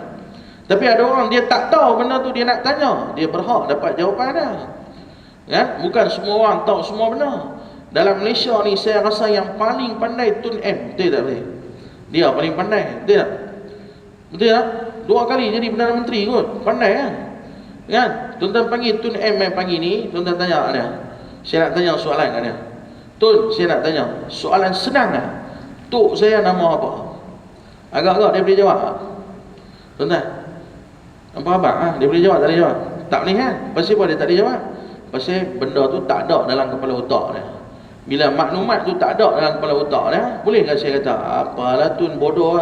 Tapi ada orang dia tak tahu benda tu, dia nak tanya, dia berhak dapat jawapan dia. Bukan semua orang tahu semua benda. Dalam Malaysia ni saya rasa yang paling pandai Tun M. Betul tak boleh? Dia paling pandai. Betul tak? Betul tak? 2 kali jadi Perdana Menteri kot. Pandai Tuan-tuan panggil Tun M yang pagi ni, tuan-tuan tanya dia. Saya nak tanya soalan kat dia. Tun, saya nak tanya soalan senang Tok saya nama apa? Agak-agak dia boleh jawab tuan-tuan? Apa abang? Dia boleh jawab tak boleh jawab? Tak boleh Pasal apa dia tak boleh jawab? Pasal benda tu tak ada dalam kepala otak dia. Bila maklumat tu tak ada dalam kepala otak dia, bolehkah saya kata apalah Tun bodoh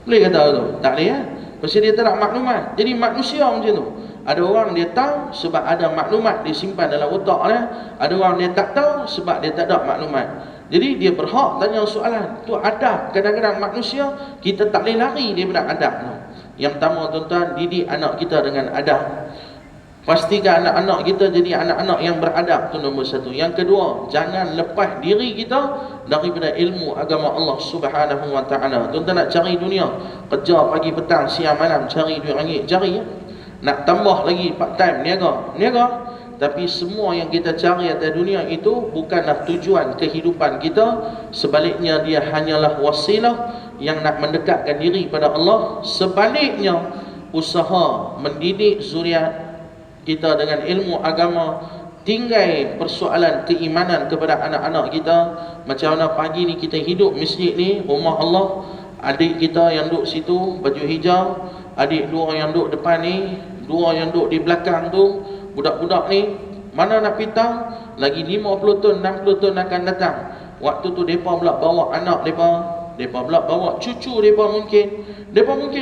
Boleh kata tu? Tak boleh Pasal dia tak ada maklumat. Jadi manusia macam tu. Ada orang dia tahu sebab ada maklumat disimpan dalam otak dia. Ada orang dia tak tahu sebab dia tak ada maklumat. Jadi dia berhak tanya soalan. Tu adab. Kadang-kadang manusia kita tak boleh lari daripada adab tu. Yang pertama tuan-tuan, didik anak kita dengan adab. Pastikan anak-anak kita jadi anak-anak yang beradab, tu nombor 1. Yang kedua, jangan lepas diri kita daripada ilmu agama Allah Subhanahu wa taala. Tuan-tuan nak cari dunia, kerja pagi petang siang malam cari duit ringgit, cari Nak tambah lagi part time niaga. Tapi semua yang kita cari atas dunia itu bukanlah tujuan kehidupan kita. Sebaliknya dia hanyalah wasilah yang nak mendekatkan diri pada Allah. Sebaliknya usaha mendidik zuriat kita dengan ilmu agama, tinggal persoalan keimanan kepada anak-anak kita. Macam mana pagi ni kita hidup masjid ni, rumah Allah, adik kita yang duduk situ baju hijau, adik 2 yang duduk depan ni, 2 yang duduk di belakang tu, budak-budak ni mana nak pitang lagi 50 tahun 60 tahun akan datang. Waktu tu mereka pula bawa anak mereka pula bawa cucu mereka mungkin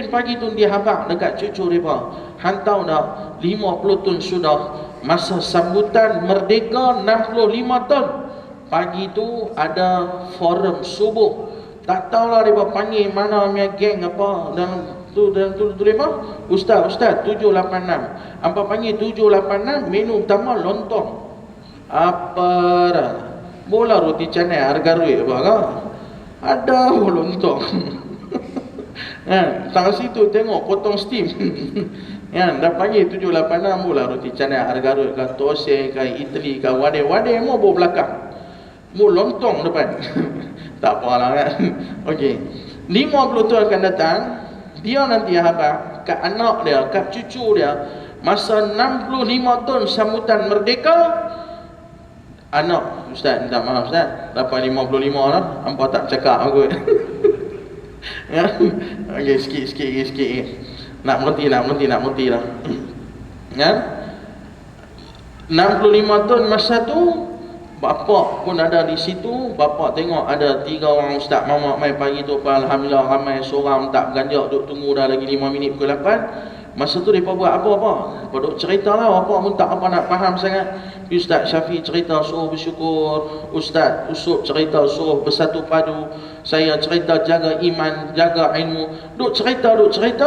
pagi tu dia habaq dekat cucu mereka. Hantau dah 50 tahun sudah masa sambutan merdeka 65 tahun. Pagi tu ada forum subuh. Tak tahulah mereka panggil mana punya geng apa dan tu mereka Ustaz 786. Apa panggil 786 menu utama lontong. Apa dah? Bola roti canai harga duit apa kah? Ada lontong. Tang situ tengok potong steam. Dah panggil 786 bola roti canai harga duit ke tosai ke idli ke wade-wade mau bawa belakang. Mau lontong depan. Tak apalah Okey. 50 tahun akan datang, dia nanti habaq kat anak dia, kat cucu dia, masa 65 tahun sambutan merdeka. Anak, Ustaz, minta maaf Ustaz, dapat 55 lah, hampa tak cakap aku. Okey, sikit. Nak berhenti lah. 65 tahun masa tu Bapak pun ada di situ. Bapak tengok ada 3 orang ustaz mamak mai pagi tu apa, alhamdulillah ramai, seorang tak beranjak duk tunggu dah lagi 5 minit pukul 8. Masa tu mereka buat apa-apa? Mereka duk cerita lah, bapak pun tak apa nak faham sangat. Ustaz Syafiq cerita suruh bersyukur, Ustaz Usuk cerita suruh bersatu padu, saya cerita jaga iman, jaga ilmu. Duk cerita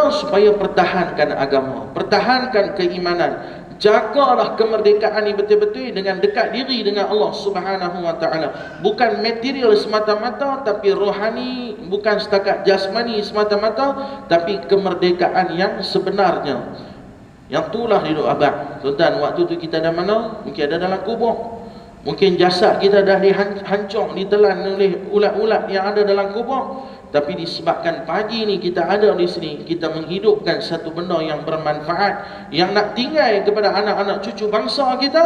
supaya pertahankan agama, pertahankan keimanan. Jagalah kemerdekaan ini betul-betul dengan dekat diri dengan Allah Subhanahu wa taala. Bukan material semata-mata, tapi rohani, bukan setakat jasmani semata-mata, tapi kemerdekaan yang sebenarnya. Yang itulah hidup abad. Tuan-tuan, waktu tu kita ada mana? Mungkin ada dalam kubur. Mungkin jasad kita dah dihancur, ditelan oleh ulat-ulat yang ada dalam kubur. Tapi disebabkan pagi ni kita ada di sini, kita menghidupkan satu benda yang bermanfaat, yang nak tinggal kepada anak-anak cucu bangsa kita,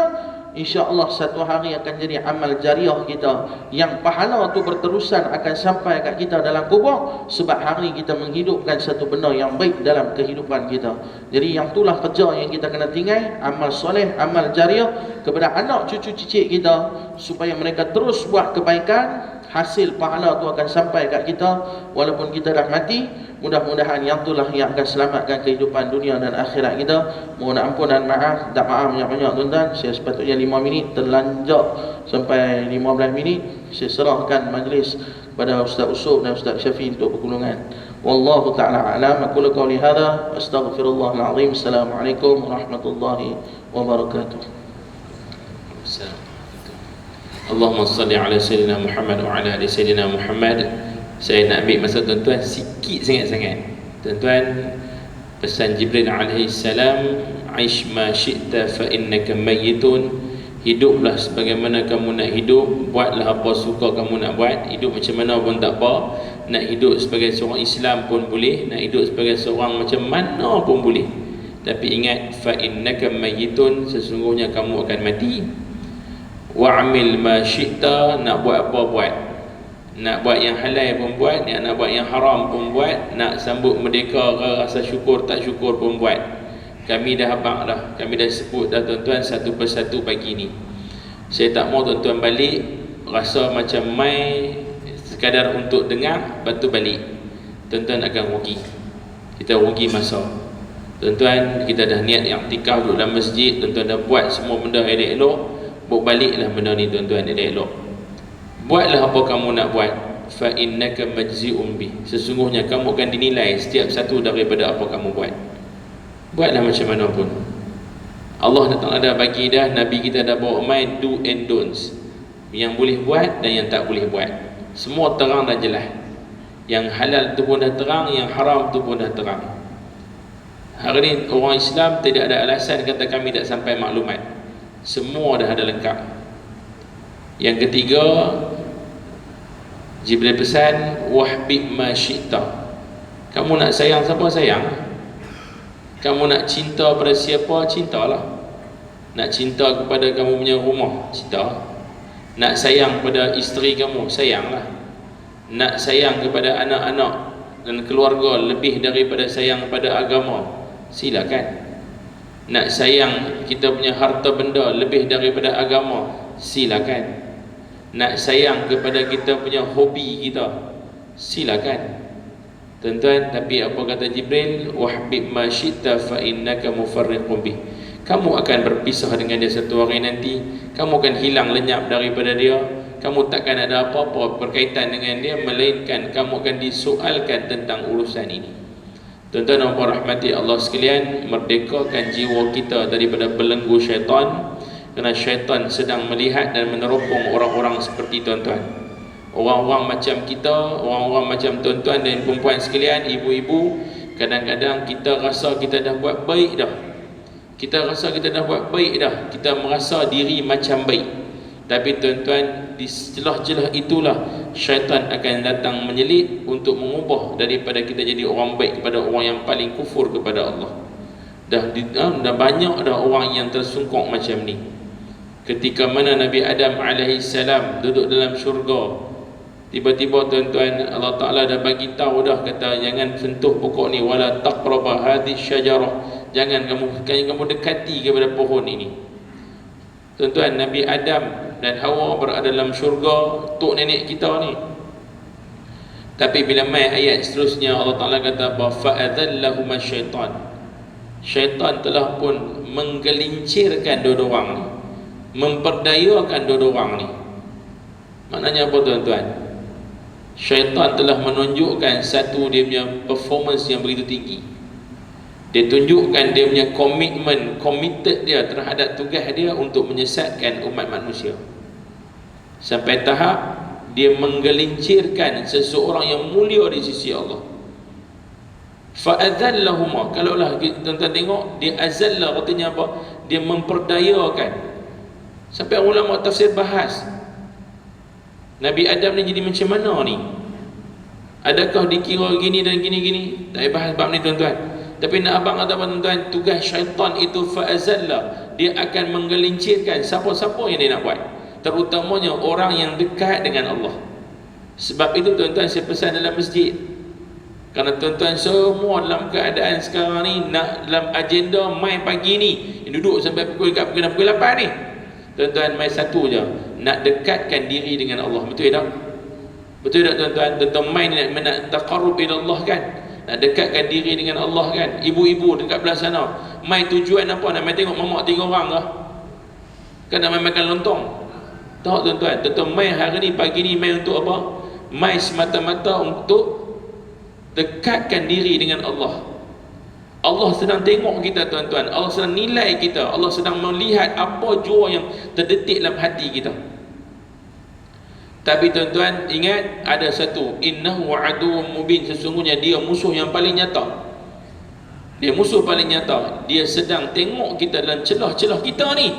insya-Allah satu hari akan jadi amal jariah kita, yang pahala tu berterusan akan sampai kat kita dalam kubur, sebab hari kita menghidupkan satu benda yang baik dalam kehidupan kita. Jadi yang itulah kerja yang kita kena tinggal, amal soleh, amal jariah kepada anak cucu cicit kita, supaya mereka terus buat kebaikan. Hasil pahala tu akan sampai kat kita walaupun kita dah mati. Mudah-mudahan yang itulah yang akan selamatkan kehidupan dunia dan akhirat kita. Mohon ampun dan maaf, tak maaf banyak-banyak tuan-tuan. Saya sepatutnya 5 minit, terlanjak sampai 15 minit. Saya serahkan majlis pada Ustaz Usuk dan Ustaz Syafiq untuk pertolongan. Wallahu ta'ala a'lam. Aqulu qawli hadha, astaghfirullahal azim. Assalamualaikum warahmatullahi wabarakatuh. Allahumma salli ala Sayyidina Muhammad wa ala ali Sayyidina Muhammad. Saya nak ambil masa tuan-tuan sikit sangat-sangat. Tuan-tuan, pesan Jibril alaihi salam, aish ma syi'ta fa innaka mayyitun. Hiduplah sebagaimana kamu nak hidup, buatlah apa suka kamu nak buat. Hidup macam mana pun tak apa. Nak hidup sebagai seorang Islam pun boleh, nak hidup sebagai seorang macam mana pun boleh. Tapi ingat, fa innaka mayyitun, sesungguhnya kamu akan mati. Wa'amil ma syi'ta, nak buat apa buat. Nak buat yang halal pun buat, nak buat yang haram pun buat, nak sambut merdeka ke rasa syukur tak syukur pun buat. Kami dah habaq dah, kami dah sebut dah tuan-tuan satu persatu pagi ni. Saya tak mau tuan-tuan balik rasa macam mai sekadar untuk dengar, lepas tu balik. Tuan-tuan akan rugi. Kita rugi masa. Tuan-tuan, kita dah niat i'tikaf duduk dalam masjid, tuan-tuan dah buat semua benda elok-elok. Baliklah benda ni tuan-tuan, elok. Buatlah apa kamu nak buat. Fa innaka majzi'un bi, sesungguhnya kamu akan dinilai setiap satu daripada apa kamu buat. Buatlah macam mana pun. Allah datang ada bagi dah, Nabi kita dah bawa main do and don'ts, yang boleh buat dan yang tak boleh buat. Semua terang dan jelas. Yang halal tu pun dah terang, yang haram tu pun dah terang. Hari ni orang Islam tidak ada alasan kata kami tak sampai maklumat. Semua dah ada lengkap. Yang ketiga, Jibril pesan, wahbib ma syi'ta. Kamu nak sayang siapa, sayang. Kamu nak cinta pada siapa, cintalah. Nak cinta kepada kamu punya rumah, cinta. Nak sayang pada isteri kamu, sayanglah. Nak sayang kepada anak-anak dan keluarga lebih daripada sayang pada agama, silakan. Nak sayang kita punya harta benda lebih daripada agama, silakan. Nak sayang kepada kita punya hobi kita, silakan. Tuan-tuan, tapi apa kata Jibril? Wahbib ma syi'ta fa innaka mufarriqun bih. Kamu akan berpisah dengan dia satu hari nanti. Kamu akan hilang lenyap daripada dia. Kamu takkan ada apa-apa berkaitan dengan dia, melainkan kamu akan disoalkan tentang urusan ini. Tuan-tuan dan puan rahmati Allah sekalian, merdekakan jiwa kita daripada belenggu syaitan, kerana syaitan sedang melihat dan meneropong orang-orang seperti tuan-tuan. Orang-orang macam kita, orang-orang macam tuan-tuan dan perempuan sekalian, ibu-ibu, kadang-kadang kita rasa kita dah buat baik dah. Kita rasa kita dah buat baik dah. Kita merasa diri macam baik. Tapi tuan-tuan, di celah-celah itulah syaitan akan datang menyelit untuk mengubah daripada kita jadi orang baik kepada orang yang paling kufur kepada Allah. Dah banyak dah orang yang tersungkuk macam ni. Ketika mana Nabi Adam alaihissalam duduk dalam syurga, tiba-tiba tuan-tuan, Allah Ta'ala dah bagi tahu dah, kata jangan sentuh pokok ni, wala taqraba hadhihi syajarah, jangan kamu dekati kepada pohon ini. Tuan-tuan, Nabi Adam dan Hawa berada dalam syurga tok nenek kita ni. Tapi bila mai ayat seterusnya Allah Ta'ala kata apa? Fa'adhallahuma syaitan. Syaitan telah pun menggelincirkan dua orang ni, memperdayakan dua orang ni. Maknanya apa tuan-tuan? Syaitan telah menunjukkan satu dia punya performance yang begitu tinggi. Dia tunjukkan dia punya komitmen, committed dia terhadap tugas dia untuk menyesatkan umat manusia. Sampai tahap dia menggelincirkan seseorang yang mulia di sisi Allah. Fa'adzallahuma, kalaulah tuan-tuan tengok, dia azalla artinya apa? Dia memperdayakan. Sampai ulama tafsir bahas, Nabi Adam ni jadi macam mana ni? Adakah dikira gini dan gini-gini? Tak bahas bab ni tuan-tuan. Tapi nak abang kata tuan-tuan, tugas syaitan itu fa'azalla, dia akan menggelincirkan siapa-siapa yang dia nak buat, terutamanya orang yang dekat dengan Allah. Sebab itu tuan-tuan, saya pesan dalam masjid, kerana tuan-tuan semua dalam keadaan sekarang ni nak dalam agenda mai pagi ni, duduk sampai pukul 8 ni, tuan-tuan mai satu je, nak dekatkan diri dengan Allah. Betul tak? Betul tak tuan-tuan? Tuan-tuan mai nak taqarrub ila Allah kan, nak dekatkan diri dengan Allah kan. Ibu-ibu dekat belah sana mai tujuan apa? Nak mai tengok mamak 3 orang ke? Kan nak mai makan lontong? Tak tuan-tuan. Tuan-tuan mai hari ni, pagi ni mai untuk apa? Mai semata-mata untuk dekatkan diri dengan Allah. Allah sedang tengok kita tuan-tuan, Allah sedang nilai kita, Allah sedang melihat apa jua yang terdetik dalam hati kita. Tapi tuan-tuan ingat, ada satu, innahu aduwwum mubin, sesungguhnya dia musuh yang paling nyata. Dia musuh paling nyata. Dia sedang tengok kita dalam celah-celah kita ni.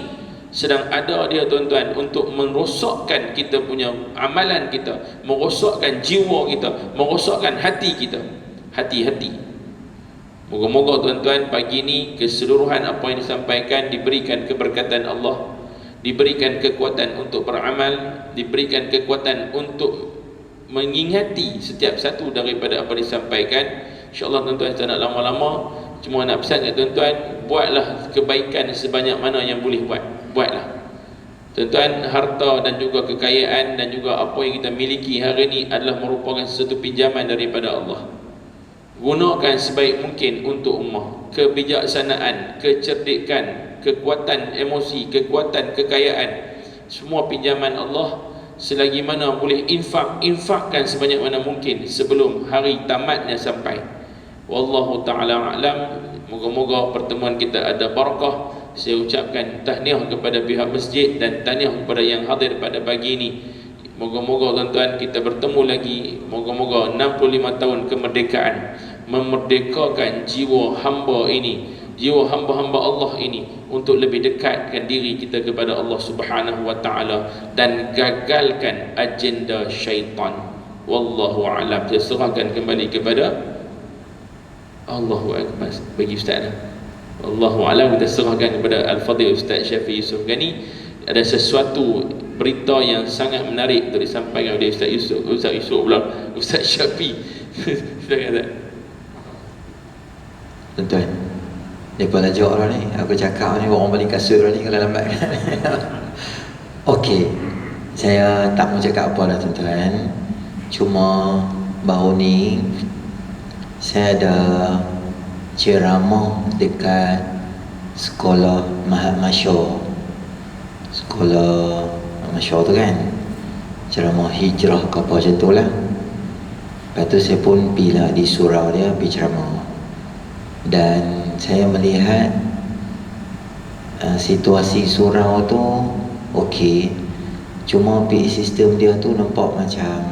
Sedang ada dia tuan-tuan untuk merosakkan kita punya amalan kita, merosakkan jiwa kita, merosakkan hati kita. Hati-hati. Moga-moga tuan-tuan pagi ni keseluruhan apa yang disampaikan diberikan keberkatan Allah, diberikan kekuatan untuk beramal, diberikan kekuatan untuk mengingati setiap satu daripada apa disampaikan. InsyaAllah tuan-tuan, saya nak lama-lama, cuma nak pesan kat tuan-tuan, buatlah kebaikan sebanyak mana yang boleh buat. Buatlah tuan-tuan. Harta dan juga kekayaan dan juga apa yang kita miliki hari ini adalah merupakan sesuatu pinjaman daripada Allah. Gunakan sebaik mungkin untuk ummah. Kebijaksanaan, kecerdikan, kekuatan emosi, kekuatan kekayaan, semua pinjaman Allah. Selagi mana boleh infakkan sebanyak mana mungkin sebelum hari tamatnya sampai. Wallahu ta'ala a'lam. Moga-moga pertemuan kita ada barakah. Saya ucapkan tahniah kepada pihak masjid dan tahniah kepada yang hadir pada pagi ini. Moga-moga tuan-tuan kita bertemu lagi. Moga-moga 65 tahun kemerdekaan memerdekakan jiwa hamba ini, jiwa hamba-hamba Allah ini, untuk lebih dekatkan diri kita kepada Allah Subhanahu wa taala dan gagalkan agenda syaitan. Wallahu a'lam. Saya serahkan kembali kepada Allahu akbar bagi ustaz. Allahu a'lam. Kita serahkan kepada Al-Fadhil Ustaz Syafiq Yusof Ghani. Ada sesuatu berita yang sangat menarik untuk disampaikan oleh Ustaz Yusof pula, Ustaz Syafiq. Silakan. Tuan-tuan, mereka dah jawab dah ni. Aku cakap ni orang balik kasut dah ni kalau lambat. Okey, saya tak mau cakap apa dah tuan-tuan. Cuma baru ni saya ada ceramah dekat sekolah Mahat Masyar. Sekolah Masyar tu kan, ceramah hijrah ke apa macam tu lah. Lepas tu saya pun pergi lah di surau dia, pergi ceramah. Dan saya melihat situasi surau tu okey, cuma PA sistem dia tu nampak macam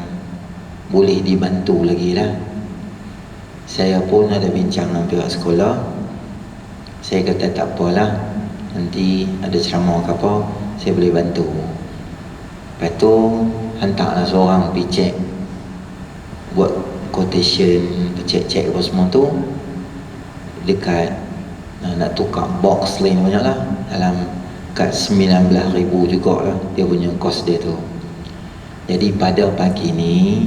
boleh dibantu lagi lah. Saya pun ada bincang dengan pihak sekolah. Saya kata tak apalah, nanti ada ceramah ke apa, saya boleh bantu. Lepas tu hantarlah seorang pergi cek, buat quotation, cek-cek apa semua tu dekat nak tukar box lain banyak lah, dalam kat 19,000 juga lah dia punya kos dia tu. Jadi pada pagi ni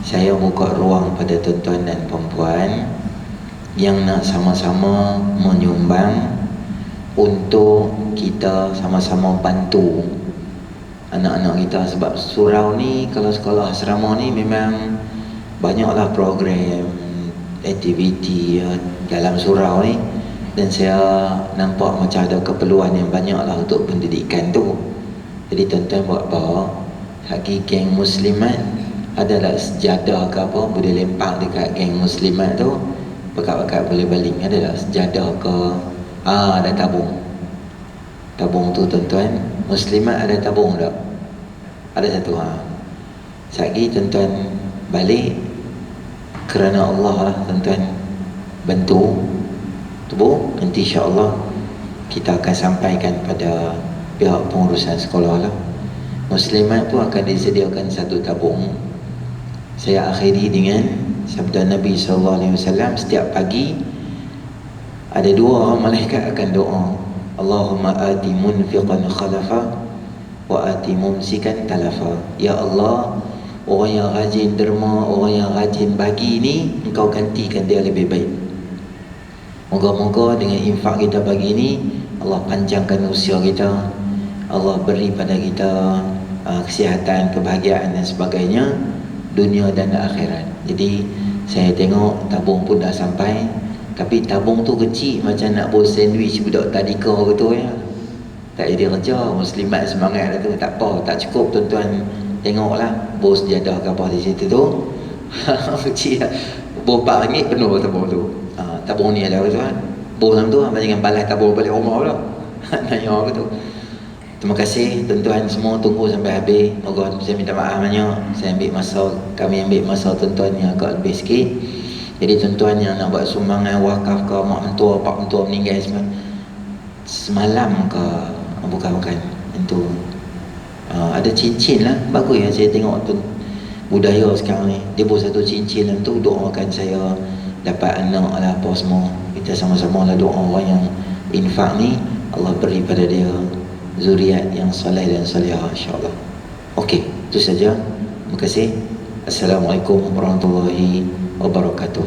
saya buka ruang pada tuan-tuan dan perempuan yang nak sama-sama menyumbang untuk kita sama-sama bantu anak-anak kita. Sebab surau ni, kalau sekolah asrama ni memang banyaklah program aktiviti dalam surau ni, dan saya nampak macam ada keperluan yang banyaklah untuk pendidikan tu. Jadi tuan-tuan buat apa, haki geng muslimat adalah sejadah ke apa, boleh lempar dekat geng muslimat tu, bakat-bakat boleh baling, adalah sejadah ke ada tabung. Tabung tu tuan-tuan, muslimat ada tabung tak? Ada satu. Sekali tuan-tuan balik, kerana Allah lah tuan-tuan bantu tubuh, nanti insya-Allah kita akan sampaikan pada pihak pengurusan sekolah lah. Muslimat pun akan disediakan satu tabung. Saya akhiri dengan sabda Nabi SAW, setiap pagi ada dua malaikat akan doa, Allahumma ati munfiqan khalafa wa ati mumsikan talafa. Ya Allah, orang yang rajin derma, orang yang rajin bagi ni, engkau gantikan dia lebih baik. Moga-moga dengan infak kita pagi ni, Allah panjangkan usia kita, Allah beri pada kita kesihatan, kebahagiaan dan sebagainya, dunia dan akhirat. Jadi saya tengok tabung pun dah sampai, tapi tabung tu kecil macam nak buat sandwich budak tadika gitu ya. Tak jadi kerja, muslimat semangat lah tu. Tak apa, tak cukup tuan-tuan, tengoklah bos jadah ke apa di situ tu. Kecil lah, bos RM4 penuh tabung tu. Tabung ni ada tuan, bos dalam tu jangan balas tabung balik rumah pula. Nanya apa tu. Terima kasih tuan-tuan semua, tunggu sampai habis. Moga saya minta maaf banyak, saya ambil masa, kami ambil masa tuan-tuan yang agak lebih sikit. Jadi tuan-tuan yang nak buat sumbangan wakaf ke, mak mentua, pak mentua meninggal semalam ke, bukan itu ada cincin lah, bagus ya. Saya tengok tu budaya sekarang ni, dia buat satu cincin dan tu doakan saya dapat anak lah apa semua. Kita sama-sama lah doa orang yang infak ni, Allah beri pada dia zuriat yang soleh dan solehah insya-Allah. Okey, itu saja. Terima kasih. Assalamualaikum warahmatullahi wabarakatuh.